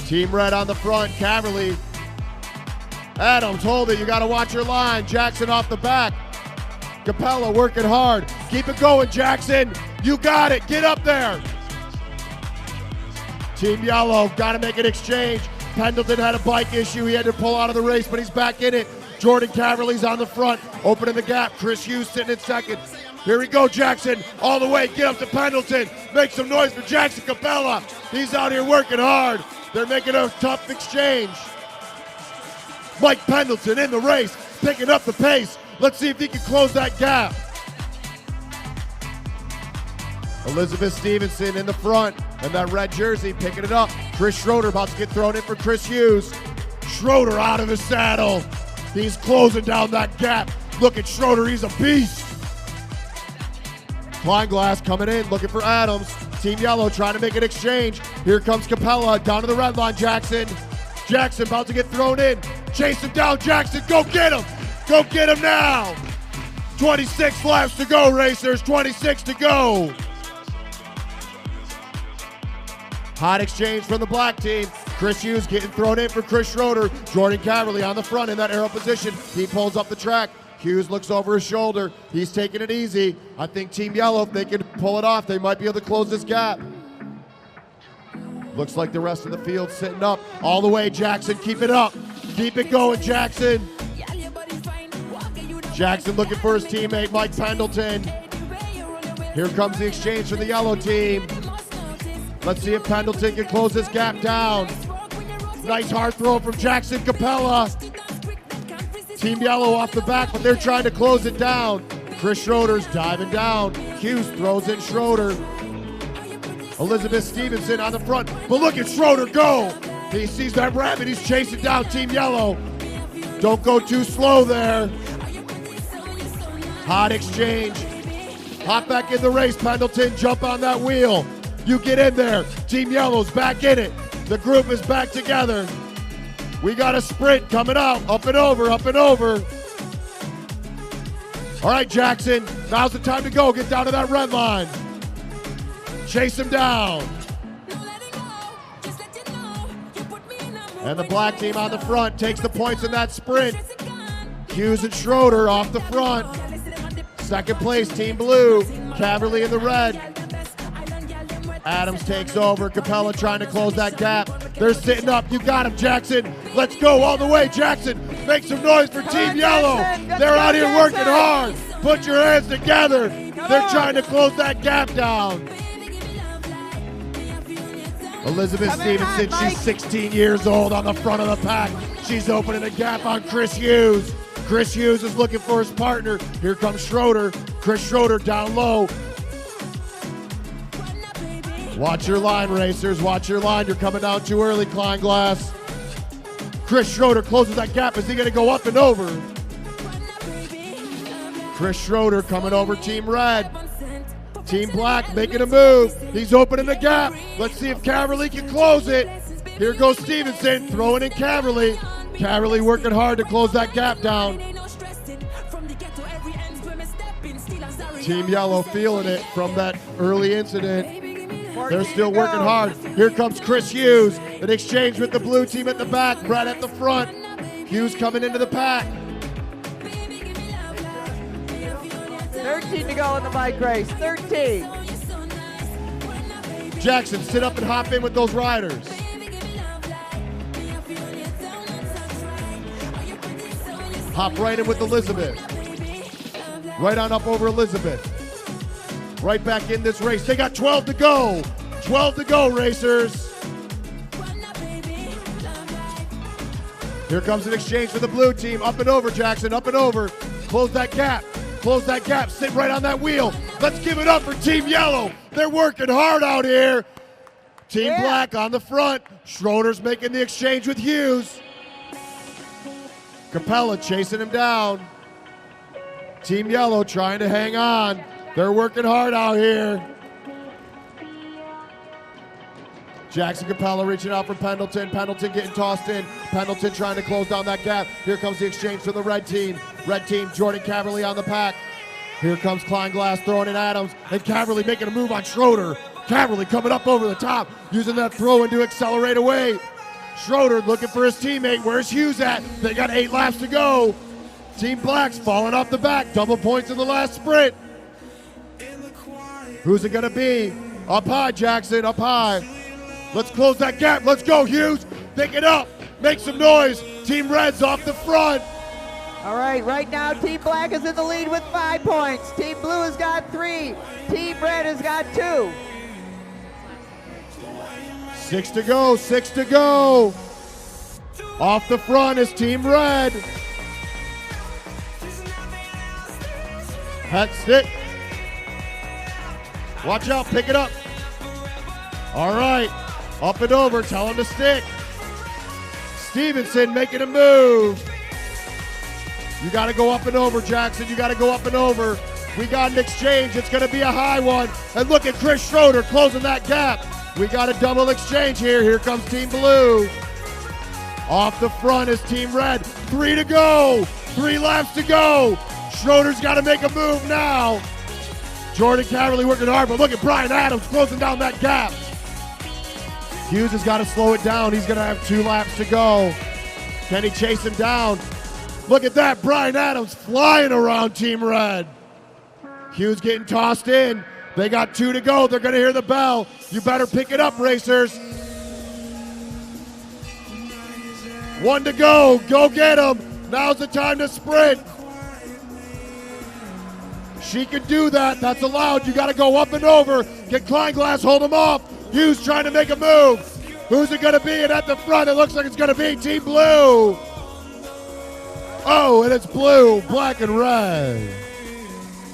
Team Red on the front. Caverly. Adams, hold it. You got to watch your line. Jackson off the back. Capella working hard. Keep it going, Jackson. You got it. Get up there. Team Yellow got to make an exchange. Pendleton had a bike issue. He had to pull out of the race, but he's back in it. Jordan Caverly's on the front, opening the gap. Chris Hughes sitting in second. Here we go, Jackson. All the way. Get up to Pendleton. Make some noise for Jackson Capella. He's out here working hard. They're making a tough exchange. Mike Pendleton in the race, picking up the pace. Let's see if he can close that gap. Elizabeth Stevenson in the front, and that red jersey picking it up. Chris Schroeder about to get thrown in for Chris Hughes. Schroeder out of the saddle. He's closing down that gap. Look at Schroeder, he's a beast. Kleinglass coming in, looking for Adams. Team Yellow trying to make an exchange. Here comes Capella, down to the red line, Jackson. Jackson about to get thrown in. Chase him down, Jackson, go get him. Go get him now. 26 laps to go, racers, 26 to go. Hot exchange from the black team. Chris Hughes getting thrown in for Chris Schroeder. Jordan Caverly on the front in that arrow position. He pulls up the track. Hughes looks over his shoulder. He's taking it easy. I think Team Yellow, if they can pull it off, they might be able to close this gap. Looks like the rest of the field sitting up. All the way, Jackson, keep it up. Keep it going, Jackson. Jackson looking for his teammate, Mike Pendleton. Here comes the exchange for the yellow team. Let's see if Pendleton can close this gap down. Nice hard throw from Jackson Capella. Team Yellow off the back, but they're trying to close it down. Chris Schroeder's diving down. Hughes throws in Schroeder. Elizabeth Stevenson on the front, but look at Schroeder go. He sees that rabbit, he's chasing down Team Yellow. Don't go too slow there. Hot exchange. Hop back in the race, Pendleton, jump on that wheel. You get in there. Team Yellow's back in it. The group is back together. We got a sprint coming out. Up and over, up and over. All right, Jackson, now's the time to go. Get down to that red line. Chase him down. And the black team on the front takes the points in that sprint. Hughes and Schroeder off the front. Second place, Team Blue. Caverly in the red. Adams takes over. Capella trying to close that gap. They're sitting up. You got him, Jackson. Let's go all the way, Jackson. Make some noise for Team Yellow. They're out here working hard. Put your hands together. They're trying to close that gap down. Elizabeth Stevenson, she's 16 years old on the front of the pack. She's opening a gap on Chris Hughes. Chris Hughes is looking for his partner. Here comes Schroeder. Chris Schroeder down low. Watch your line, racers. Watch your line. You're coming down too early, Kleinglass. Chris Schroeder closes that gap. Is he going to go up and over? Chris Schroeder coming over Team Red. Team Black making a move. He's opening the gap. Let's see if Caverly can close it. Here goes Stevenson throwing in Caverly. Caverly working hard to close that gap down. Team Yellow feeling it from that early incident. They're still working hard. Here comes Chris Hughes. An exchange with the blue team at the back. Brett at the front. Hughes coming into the pack. 13 to go in the bike race. 13. Jackson, sit up and hop in with those riders. Hop right in with Elizabeth. Right on up over Elizabeth. Right back in this race. They got 12 to go. 12 to go, racers. Here comes an exchange for the blue team. Up and over, Jackson. Up and over. Close that gap. Close that gap. Sit right on that wheel. Let's give it up for Team Yellow. They're working hard out here. Team Black on the front. Schroeder's making the exchange with Hughes. Capella chasing him down. Team Yellow trying to hang on. They're working hard out here. Jackson Capella reaching out for Pendleton. Pendleton getting tossed in. Pendleton trying to close down that gap. Here comes the exchange for the red team. Red team, Jordan Caverly on the pack. Here comes Kleinglass throwing in Adams. And Caverly making a move on Schroeder. Caverly coming up over the top, using that throw in to accelerate away. Schroeder looking for his teammate. Where's Hughes at? They got 8 laps to go. Team Black's falling off the back. Double points in the last sprint. Who's it gonna be? Up high, Jackson, up high. Let's close that gap. Let's go, Hughes. Pick it up. Make some noise. Team Red's off the front. All right, right now Team Black is in the lead with 5 points. Team Blue has got 3. Team Red has got 2. 6 to go, 6 to go. Off the front is Team Red. Hat stick. Watch out, pick it up. All right, up and over, tell him to stick. Stevenson making a move. You gotta go up and over, Jackson, you gotta go up and over. We got an exchange, it's gonna be a high one. And look at Chris Schroeder closing that gap. We got a double exchange here. Here comes Team Blue. Off the front is Team Red. 3 to go. 3 laps to go. Schroeder's got to make a move now. Jordan Caverly working hard, but look at Brian Adams closing down that gap. Hughes has got to slow it down. He's going to have 2 laps to go. Can he chase him down? Look at that. Brian Adams flying around Team Red. Hughes getting tossed in. They got 2 to go. They're going to hear the bell. You better pick it up, racers. 1 to go. Go get him. Now's the time to sprint. She can do that. That's allowed. You got to go up and over. Get Kleinglass, hold him off. Hughes trying to make a move. Who's it going to be? And at the front, it looks like it's going to be Team Blue. Oh, and it's blue, black, and red.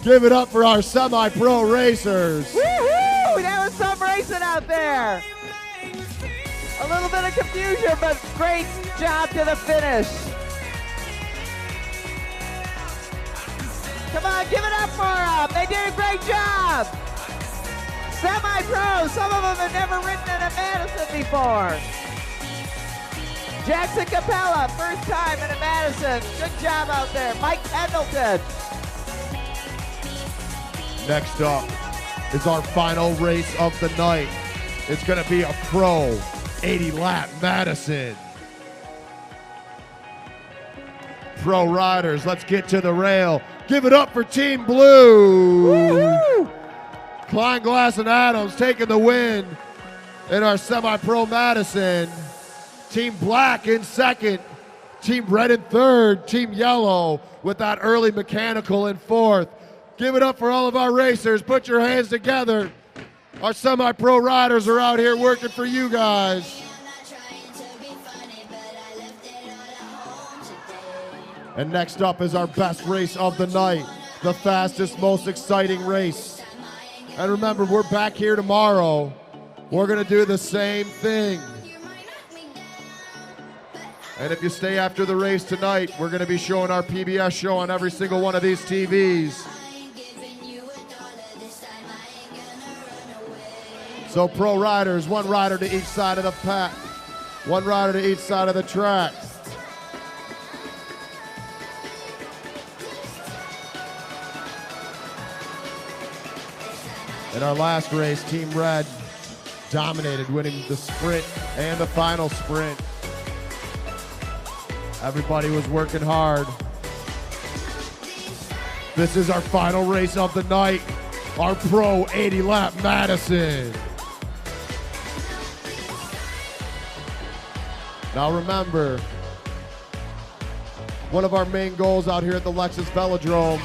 Give it up for our semi-pro racers. Woo-hoo! That was some racing out there. A little bit of confusion, but great job to the finish. Come on, give it up for them. They did a great job. Semi-pro, some of them have never ridden in a Madison before. Jackson Capella, first time in a Madison. Good job out there. Mike Pendleton. Next up is our final race of the night. It's going to be a pro 80-lap Madison. Pro riders, let's get to the rail. Give it up for Team Blue. Woo-hoo! Kleinglass and Adams taking the win in our semi-pro Madison. Team Black in second. Team Red in third. Team Yellow with that early mechanical in fourth. Give it up for all of our racers. Put your hands together. Our semi-pro riders are out here working for you guys. And next up is our best race of the night. The fastest, most exciting race. And remember, we're back here tomorrow we're going to do the same thing. And if you stay after the race tonight, we're going to be showing our PBS show on every single one of these TVs. So pro riders, one rider to each side of the pack, one rider to each side of the track. In our last race, Team Red dominated, winning the sprint and the final sprint. Everybody was working hard. This is our final race of the night, our Pro 80 Lap Madison. Now remember, one of our main goals out here at the Lexus Velodrome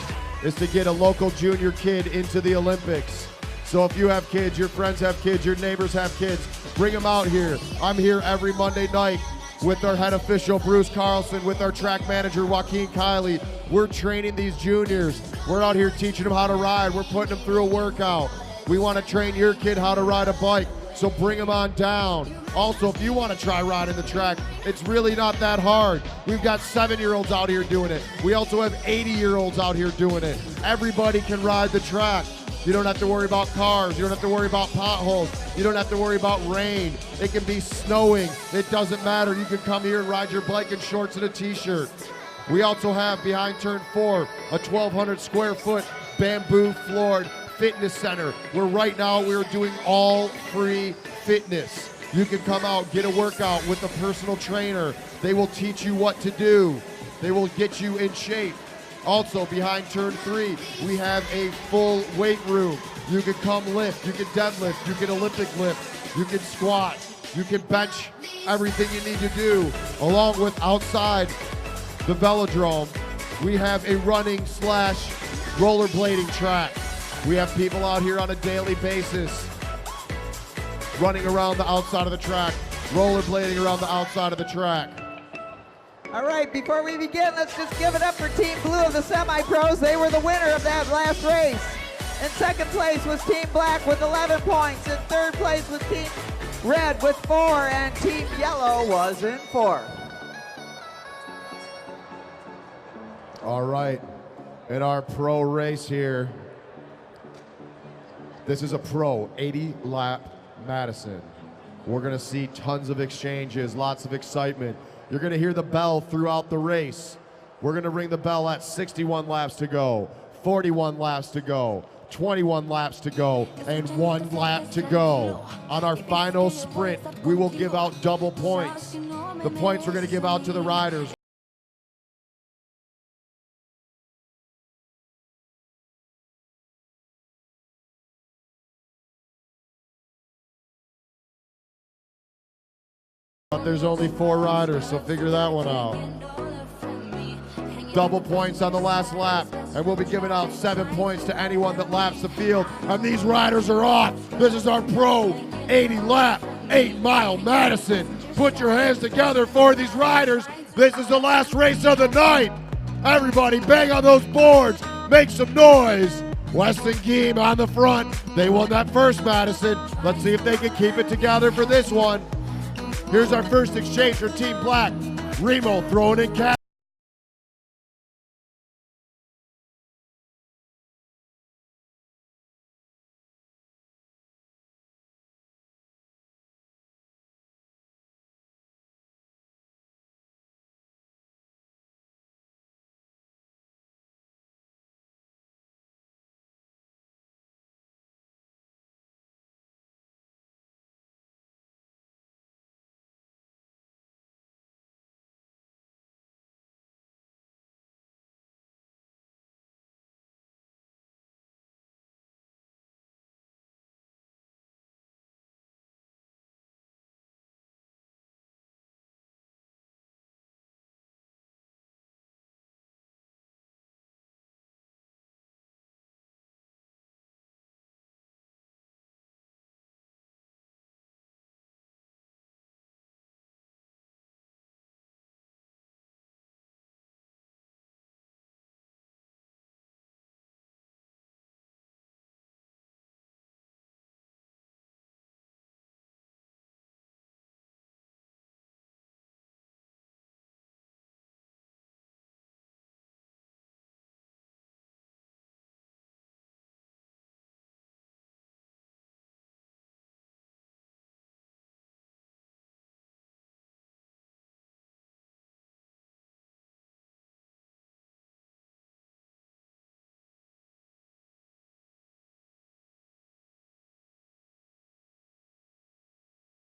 is to get a local junior kid into the Olympics. So if you have kids, your friends have kids, your neighbors have kids, bring them out here. I'm here every Monday night with our head official, Bruce Carlson, with our track manager, Joaquin Kiley. We're training these juniors. We're out here teaching them how to ride. We're putting them through a workout. We want to train your kid how to ride a bike, so bring them on down. Also, if you want to try riding the track, it's really not that hard. We've got 7-year-olds out here doing it. We also have 80-year-olds out here doing it. Everybody can ride the track. You don't have to worry about cars. You don't have to worry about potholes. You don't have to worry about rain. It can be snowing. It doesn't matter. You can come here and ride your bike in shorts and a t-shirt. We also have behind turn 4 a 1,200 square foot bamboo floored fitness center where right now we're doing all free fitness. You can come out, get a workout with a personal trainer. They will teach you what to do. They will get you in shape. Also, behind turn 3, we have a full weight room. You can come lift, you can deadlift, you can Olympic lift, you can squat, you can bench, everything you need to do. Along with outside the velodrome, we have a running / rollerblading track. We have people out here on a daily basis running around the outside of the track, rollerblading around the outside of the track. All right, before we begin, let's just give it up for Team Blue of the semi-pros. They were the winner of that last race. In second place was Team Black with 11 points. In third place was Team Red with 4, and Team Yellow was in 4th. All right, in our pro race here, this is a Pro 80 Lap Madison. We're gonna see tons of exchanges, lots of excitement. You're gonna hear the bell throughout the race. We're gonna ring the bell at 61 laps to go, 41 laps to go, 21 laps to go, and 1 lap to go. On our final sprint, we will give out double points. The points we're gonna give out to the riders. But there's only 4 riders, so figure that one out. Double points on the last lap, and we'll be giving out 7 points to anyone that laps the field. And these riders are off. This is our Pro 80 Lap 8-mile Madison. Put your hands together for these riders. This is the last race of the night. Everybody bang on those boards. Make some noise. Weston Geem on the front. They won that first Madison. Let's see if they can keep it together for this one. Here's our first exchange for Team Black. Remo throwing in cash.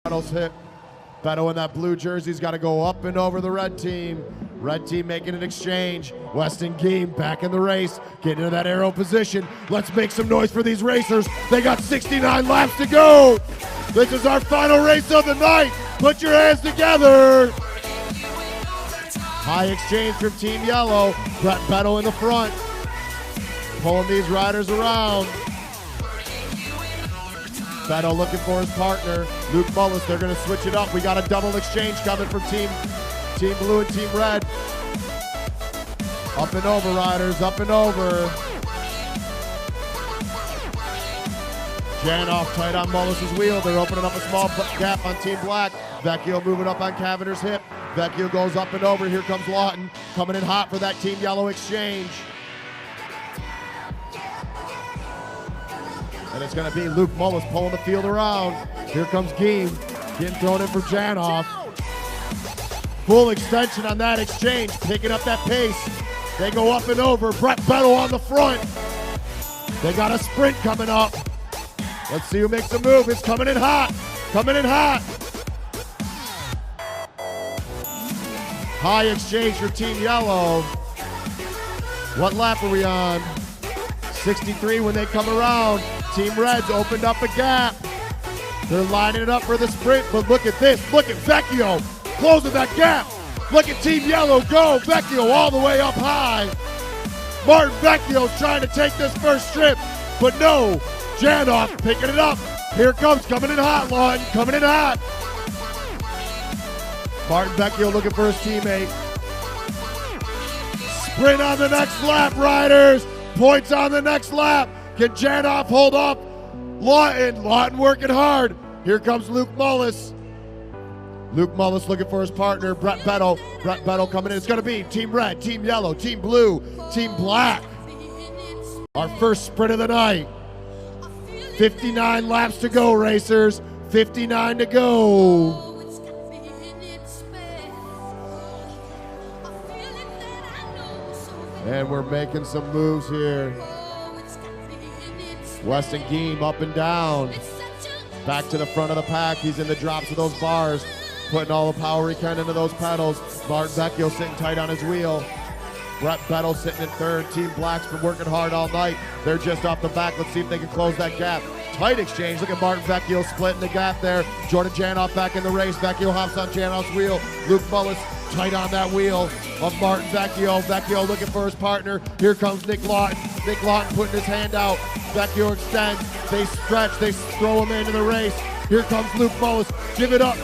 Battle's hit. Beto in that blue jersey's got to go up and over the red team. Red team making an exchange. Weston Geem back in the race. Getting into that arrow position. Let's make some noise for these racers. They got 69 laps to go. This is our final race of the night. Put your hands together. High exchange from Team Yellow. Brett Beto in the front. Pulling these riders around. Beto looking for his partner, Luke Mullis. They're going to switch it up. We got a double exchange coming from Team Blue and Team Red. Up and over, riders, up and over. Janoff tight on Mullis' wheel. They're opening up a small gap on Team Black. Vecchio moving up on Cavender's hip. Vecchio goes up and over. Here comes Lawton coming in hot for that Team Yellow exchange. And it's going to be Luke Mullis pulling the field around. Here comes Geem, getting thrown in for Janoff. Full extension on that exchange, picking up that pace. They go up and over. Brett Beto on the front. They got a sprint coming up. Let's see who makes the move. It's coming in hot. Coming in hot. High exchange for Team Yellow. What lap are we on? 63 when they come around. Team Red's opened up a gap. They're lining it up for the sprint, but look at this. Look at Vecchio closing that gap. Look at Team Yellow go. Vecchio all the way up high. Martin Vecchio's trying to take this first strip, but no. Janoff picking it up. Here it comes, coming in hot, Lawton, coming in hot. Martin Vecchio looking for his teammate. Sprint on the next lap, riders. Points on the next lap. Can Janoff hold up? Lawton working hard. Here comes Luke Mullis. Luke Mullis looking for his partner, Brett Beto. Brett Beto coming in. It's going to be Team Red, Team Yellow, Team Blue, Team Black. Our first sprint of the night. 59 laps to go, racers. 59 to go. And we're making some moves here. Weston Geem up and down. Back to the front of the pack. He's in the drops of those bars. Putting all the power he can into those pedals. Martin Vecchio sitting tight on his wheel. Brett Beto sitting in third. Team Black's been working hard all night. They're just off the back. Let's see if they can close that gap. Tight exchange. Look at Martin Vecchio splitting the gap there. Jordan Janoff back in the race. Vecchio hops on Janoff's wheel. Luke Mullis tight on that wheel of Martin Vecchio. Vecchio looking for his partner. Here comes Nick Lawton. Nick Lawton putting his hand out. Vecchio extends. They stretch. They throw him into the race. Here comes Luke Mullis. Give it up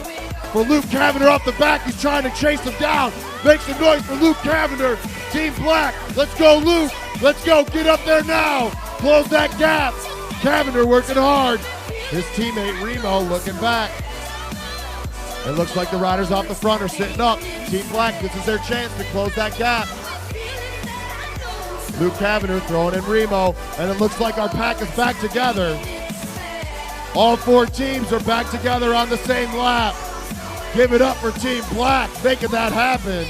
for Luke Cavender off the back. He's trying to chase him down. Make some noise for Luke Cavender. Team Black. Let's go, Luke. Let's go. Get up there now. Close that gap. Cavender working hard. His teammate Remo looking back. It looks like the riders off the front are sitting up. Team Black, this is their chance to close that gap. Luke Cavender throwing in Remo, and it looks like our pack is back together. All four teams are back together on the same lap. Give it up for Team Black, making that happen.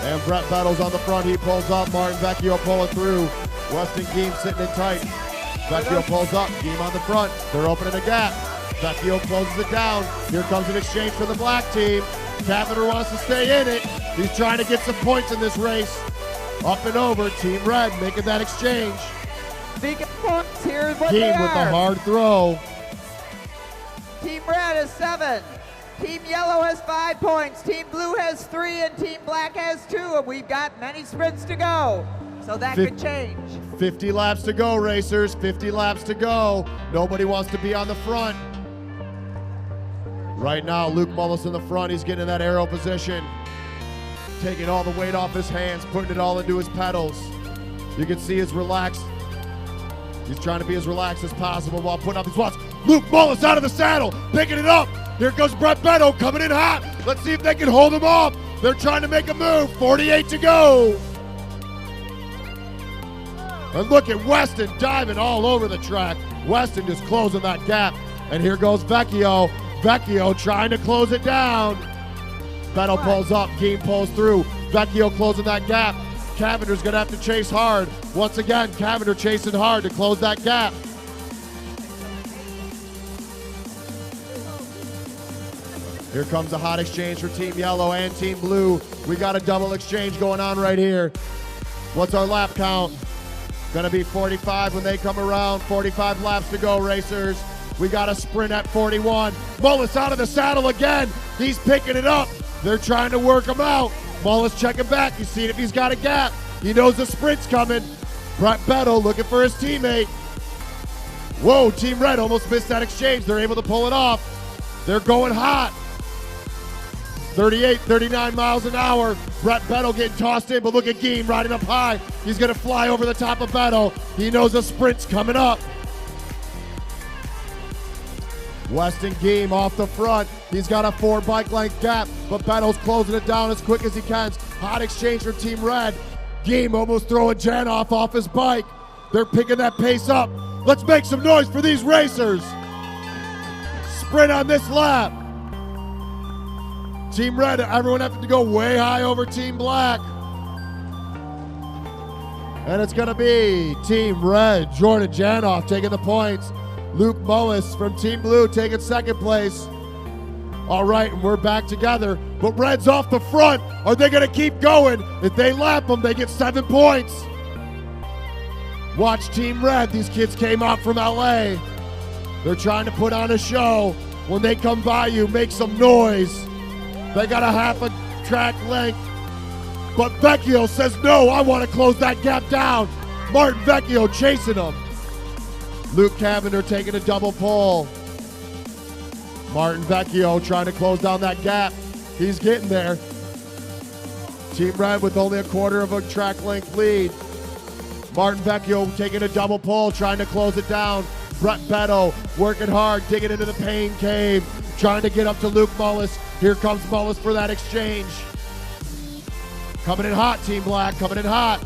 And Brett Beto's on the front, he pulls up. Martin Vecchio pulling through. Weston Geem sitting in tight. Vecchio pulls up, Geem on the front. They're opening a gap. Vecchio closes it down. Here comes an exchange for the Black team. Cavender wants to stay in it. He's trying to get some points in this race. Up and over, Team Red making that exchange. Speaking of points, here's what they Geem are. with the hard throw. Team Red has 7. Team Yellow has 5 points. Team Blue has 3, and Team Black has 2. And we've got many sprints to go, so that could change. 50 laps to go, racers. 50 laps to go. Nobody wants to be on the front. Right now, Luke Mullis in the front. He's getting in that arrow position. Taking all the weight off his hands, putting it all into his pedals. You can see he's relaxed. He's trying to be as relaxed as possible while putting up his watts. Luke Mullis out of the saddle, picking it up. Here goes Brett Beto coming in hot. Let's see if they can hold him off. They're trying to make a move. 48 to go. And look at Weston diving all over the track. Weston just closing that gap. And here goes Vecchio. Vecchio trying to close it down. Beto pulls up, Geem pulls through. Vecchio closing that gap. Cavender's gonna have to chase hard. Once again, Cavender chasing hard to close that gap. Here comes a hot exchange for Team Yellow and Team Blue. We got a double exchange going on right here. What's our lap count? Gonna be 45 when they come around. 45 laps to go, racers. We got a sprint at 41. Mullis out of the saddle again. He's picking it up. They're trying to work him out. Mullis checking back. He's seeing if he's got a gap. He knows the sprint's coming. Brett Betto looking for his teammate. Whoa, Team Red almost missed that exchange. They're able to pull it off. They're going hot. 38, 39 miles an hour. Brett Betto getting tossed in, but look at Geem riding up high. He's gonna fly over the top of Betto. He knows a sprint's coming up. Weston Geem off the front. He's got a 4 bike length gap, but Betto's closing it down as quick as he can. Hot exchange for Team Red. Geem almost throwing Janoff off his bike. They're picking that pace up. Let's make some noise for these racers. Sprint on this lap. Team Red, everyone having to go way high over Team Black. And it's gonna be Team Red, Jordan Janoff taking the points. Luke Mullis from Team Blue taking second place. All right, and we're back together, but Red's off the front. Are they gonna keep going? If they lap them, they get 7 points. Watch Team Red, these kids came out from LA. They're trying to put on a show. When they come by you, make some noise. They got a half a track length, but Vecchio says, no, I want to close that gap down. Martin Vecchio chasing him. Luke Cavender taking a double pole. Martin Vecchio trying to close down that gap. He's getting there. Team Red with only a quarter of a track length lead. Martin Vecchio taking a double pole, trying to close it down. Brett Betto working hard, digging into the pain cave, trying to get up to Luke Mullis. Here comes Mullis for that exchange. Coming in hot, Team Black, coming in hot.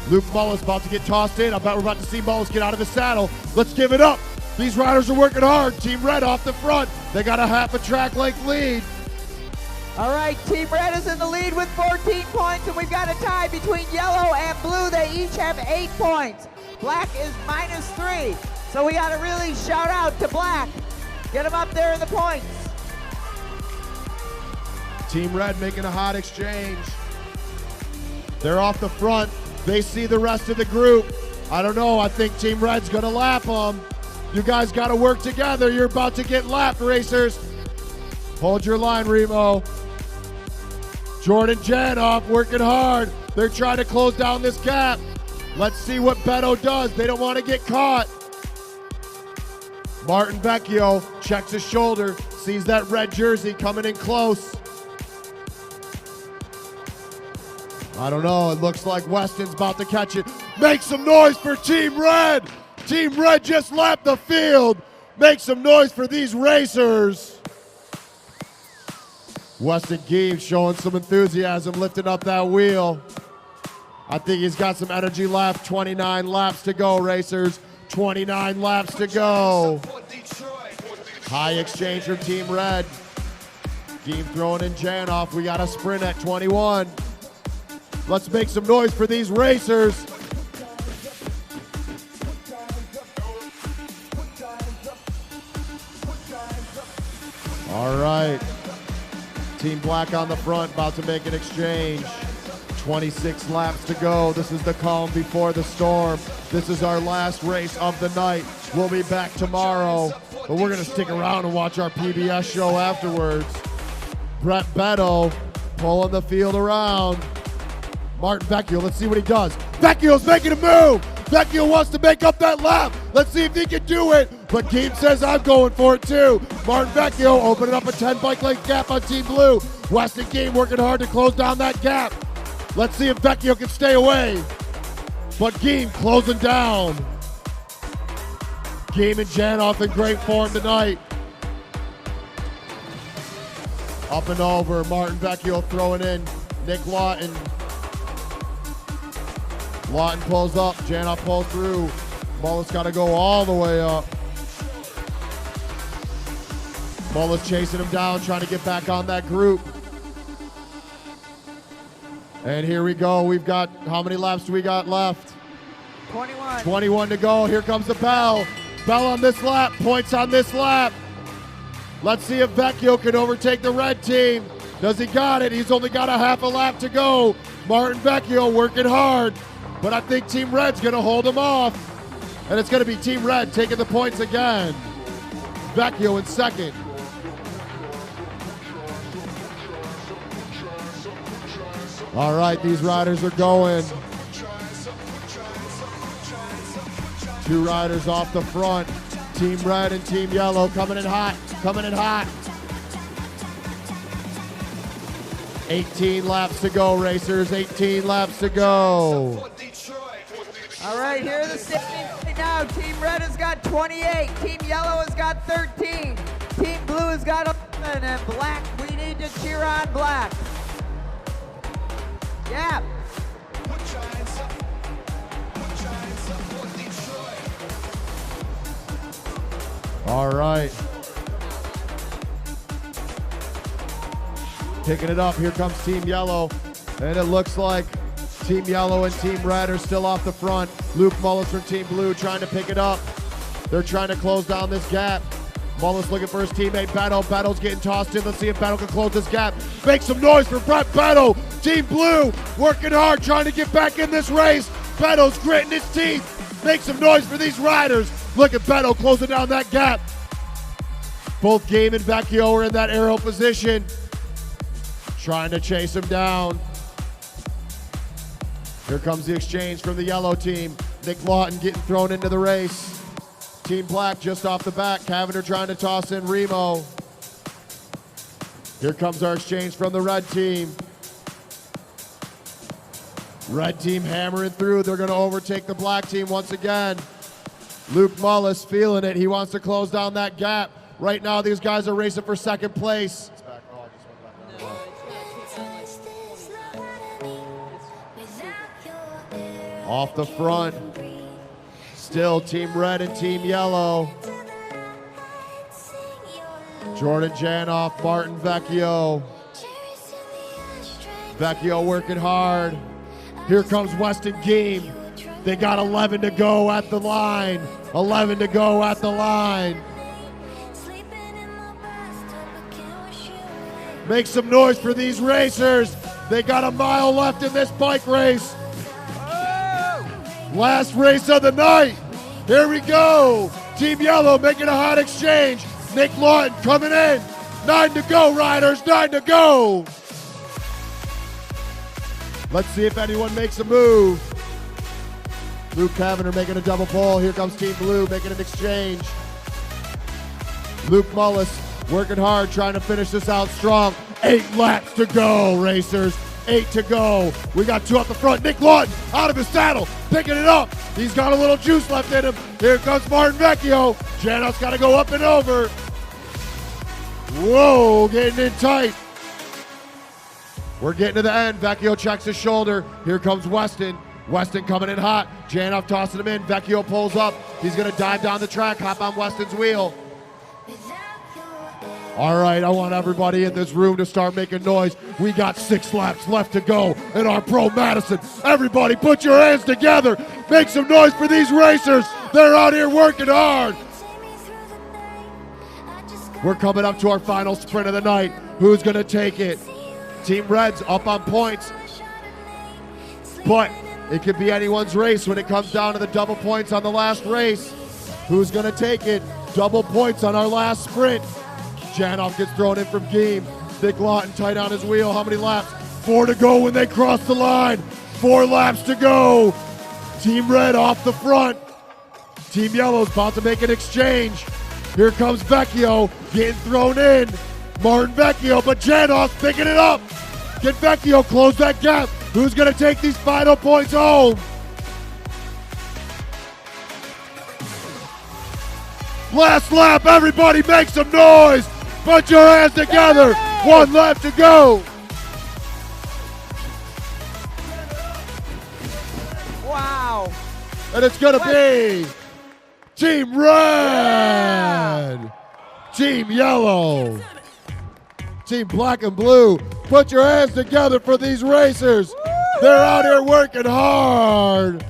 Luke Mullis about to get tossed in. I bet we're about to see Mullis get out of his saddle. Let's give it up. These riders are working hard. Team Red off the front. They got a half a track length lead. All right, Team Red is in the lead with 14 points, and we've got a tie between Yellow and Blue. They each have 8 points. Black is -3, so we got to really shout out to Black. Get him up there in the points. Team Red making a hot exchange. They're off the front. They see the rest of the group. I don't know. I think Team Red's going to lap them. You guys got to work together. You're about to get lapped, racers. Hold your line, Remo. Jordan Janoff working hard. They're trying to close down this gap. Let's see what Betto does. They don't want to get caught. Martin Vecchio checks his shoulder, sees that red jersey coming in close. I don't know, it looks like Weston's about to catch it. Make some noise for Team Red! Team Red just lapped the field. Make some noise for these racers. Weston Geem showing some enthusiasm, lifting up that wheel. I think he's got some energy left. 29 laps to go, racers. 29 laps to go. High exchange from Team Red. Geem throwing in Janoff. We got a sprint at 21. Let's make some noise for these racers. All right. Team Black on the front, about to make an exchange. 26 laps to go. This is the calm before the storm. This is our last race of the night. We'll be back tomorrow, but we're going to stick around and watch our PBS show afterwards. Brett Betto pulling the field around. Martin Vecchio, let's see what he does. Vecchio's making a move. Vecchio wants to make up that lap. Let's see if he can do it. But Geem says I'm going for it too. Martin Vecchio opening up a 10 bike length gap on Team Blue. Weston Geem working hard to close down that gap. Let's see if Vecchio can stay away. But Geem closing down. Geem and Janoff in great form tonight. Up and over, Martin Vecchio throwing in Nick Lawton. Lawton pulls up, Janoff pulls through. Mullis got to go all the way up. Mullis chasing him down, trying to get back on that group. And here we go. We've got, how many laps do we got left? 21. 21 to go. Here comes the bell. Bell on this lap, points on this lap. Let's see if Vecchio can overtake the red team. Does he got it? He's only got a half a lap to go. Martin Vecchio working hard, but I think Team Red's gonna hold him off. And it's gonna be Team Red taking the points again. Vecchio in second. All right, these riders are going. 2 riders off the front. Team Red and Team Yellow coming in hot, coming in hot. 18 laps to go, racers, 18 laps to go. All right, here are the standings right now. Team Red has got 28. Team Yellow has got 13. Team Blue has got 11. And Black, we need to cheer on Black. Yeah. All right. Picking it up, here comes Team Yellow. And it looks like Team Yellow and Team Red are still off the front. Luke Mullis from Team Blue trying to pick it up. They're trying to close down this gap. Mullis looking for his teammate Beto. Beto's getting tossed in. Let's see if Beto can close this gap. Make some noise for Brett Beto. Team Blue working hard, trying to get back in this race. Beto's gritting his teeth. Make some noise for these riders. Look at Beto closing down that gap. Both Game and Vecchio are in that aero position, trying to chase him down. Here comes the exchange from the yellow team. Nick Lawton getting thrown into the race. Team Black just off the back. Cavender trying to toss in Remo. Here comes our exchange from the red team. Red team hammering through. They're going to overtake the black team once again. Luke Mullis feeling it. He wants to close down that gap. Right now, these guys are racing for second place. Off the front, still Team Red and Team Yellow. Jordan Janoff, Martin Vecchio. Vecchio working hard. Here comes Weston Geem. They got 11 to go at the line. 11 to go at the line. Make some noise for these racers. They got a mile left in this bike race. Last race of the night. Here we go. Team Yellow making a hot exchange. Nick Lawton coming in. 9 to go, riders. 9 to go. Let's see if anyone makes a move. Luke Cavender making a double pole. Here comes Team Blue making an exchange. Luke Mullis working hard, trying to finish this out strong. 8 laps to go, racers. 8 to go. We got 2 up the front. Nick Lawton out of his saddle, picking it up. He's got a little juice left in him. Here comes Martin Vecchio. Janos got to go up and over. Whoa, getting in tight. We're getting to the end. Vecchio checks his shoulder. Here comes Weston. Weston coming in hot. Janoff tossing him in. Vecchio pulls up. He's going to dive down the track, hop on Weston's wheel. All right, I want everybody in this room to start making noise. We got 6 laps left to go in our Pro Madison. Everybody put your hands together. Make some noise for these racers. They're out here working hard. We're coming up to our final sprint of the night. Who's going to take it? Team Red's up on points. But it could be anyone's race when it comes down to the double points on the last race. Who's going to take it? Double points on our last sprint. Janoff gets thrown in from Geem. Nick Lawton tight on his wheel. How many laps? 4 to go when they cross the line. 4 laps to go. Team Red off the front. Team Yellow's about to make an exchange. Here comes Vecchio getting thrown in. Martin Vecchio, but Janoff picking it up. Can Vecchio close that gap? Who's going to take these final points home? Last lap, everybody make some noise. Put your hands together. 1 lap to go. Wow. And it's going to be Team Red, Team Yellow, Team Black and Blue. Put your hands together for these racers. They're out here working hard.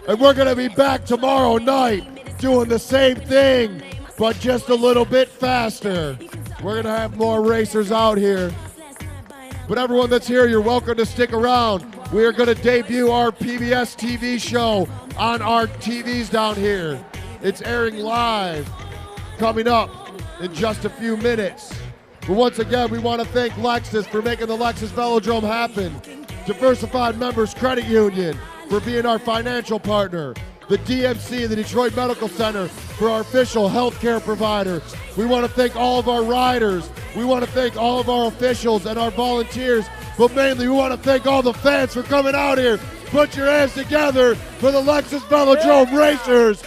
And we're going to be back tomorrow night doing the same thing, but just a little bit faster. We're going to have more racers out here. But everyone that's here, you're welcome to stick around. We are going to debut our PBS TV show on our TVs down here. It's airing live coming up in just a few minutes. But once again, we want to thank Lexus for making the Lexus Velodrome happen. Diversified Members Credit Union for being our financial partner. The DMC, the Detroit Medical Center, for our official healthcare provider. We want to thank all of our riders. We want to thank all of our officials and our volunteers. But mainly, we want to thank all the fans for coming out here. Put your hands together for the Lexus Velodrome Racers.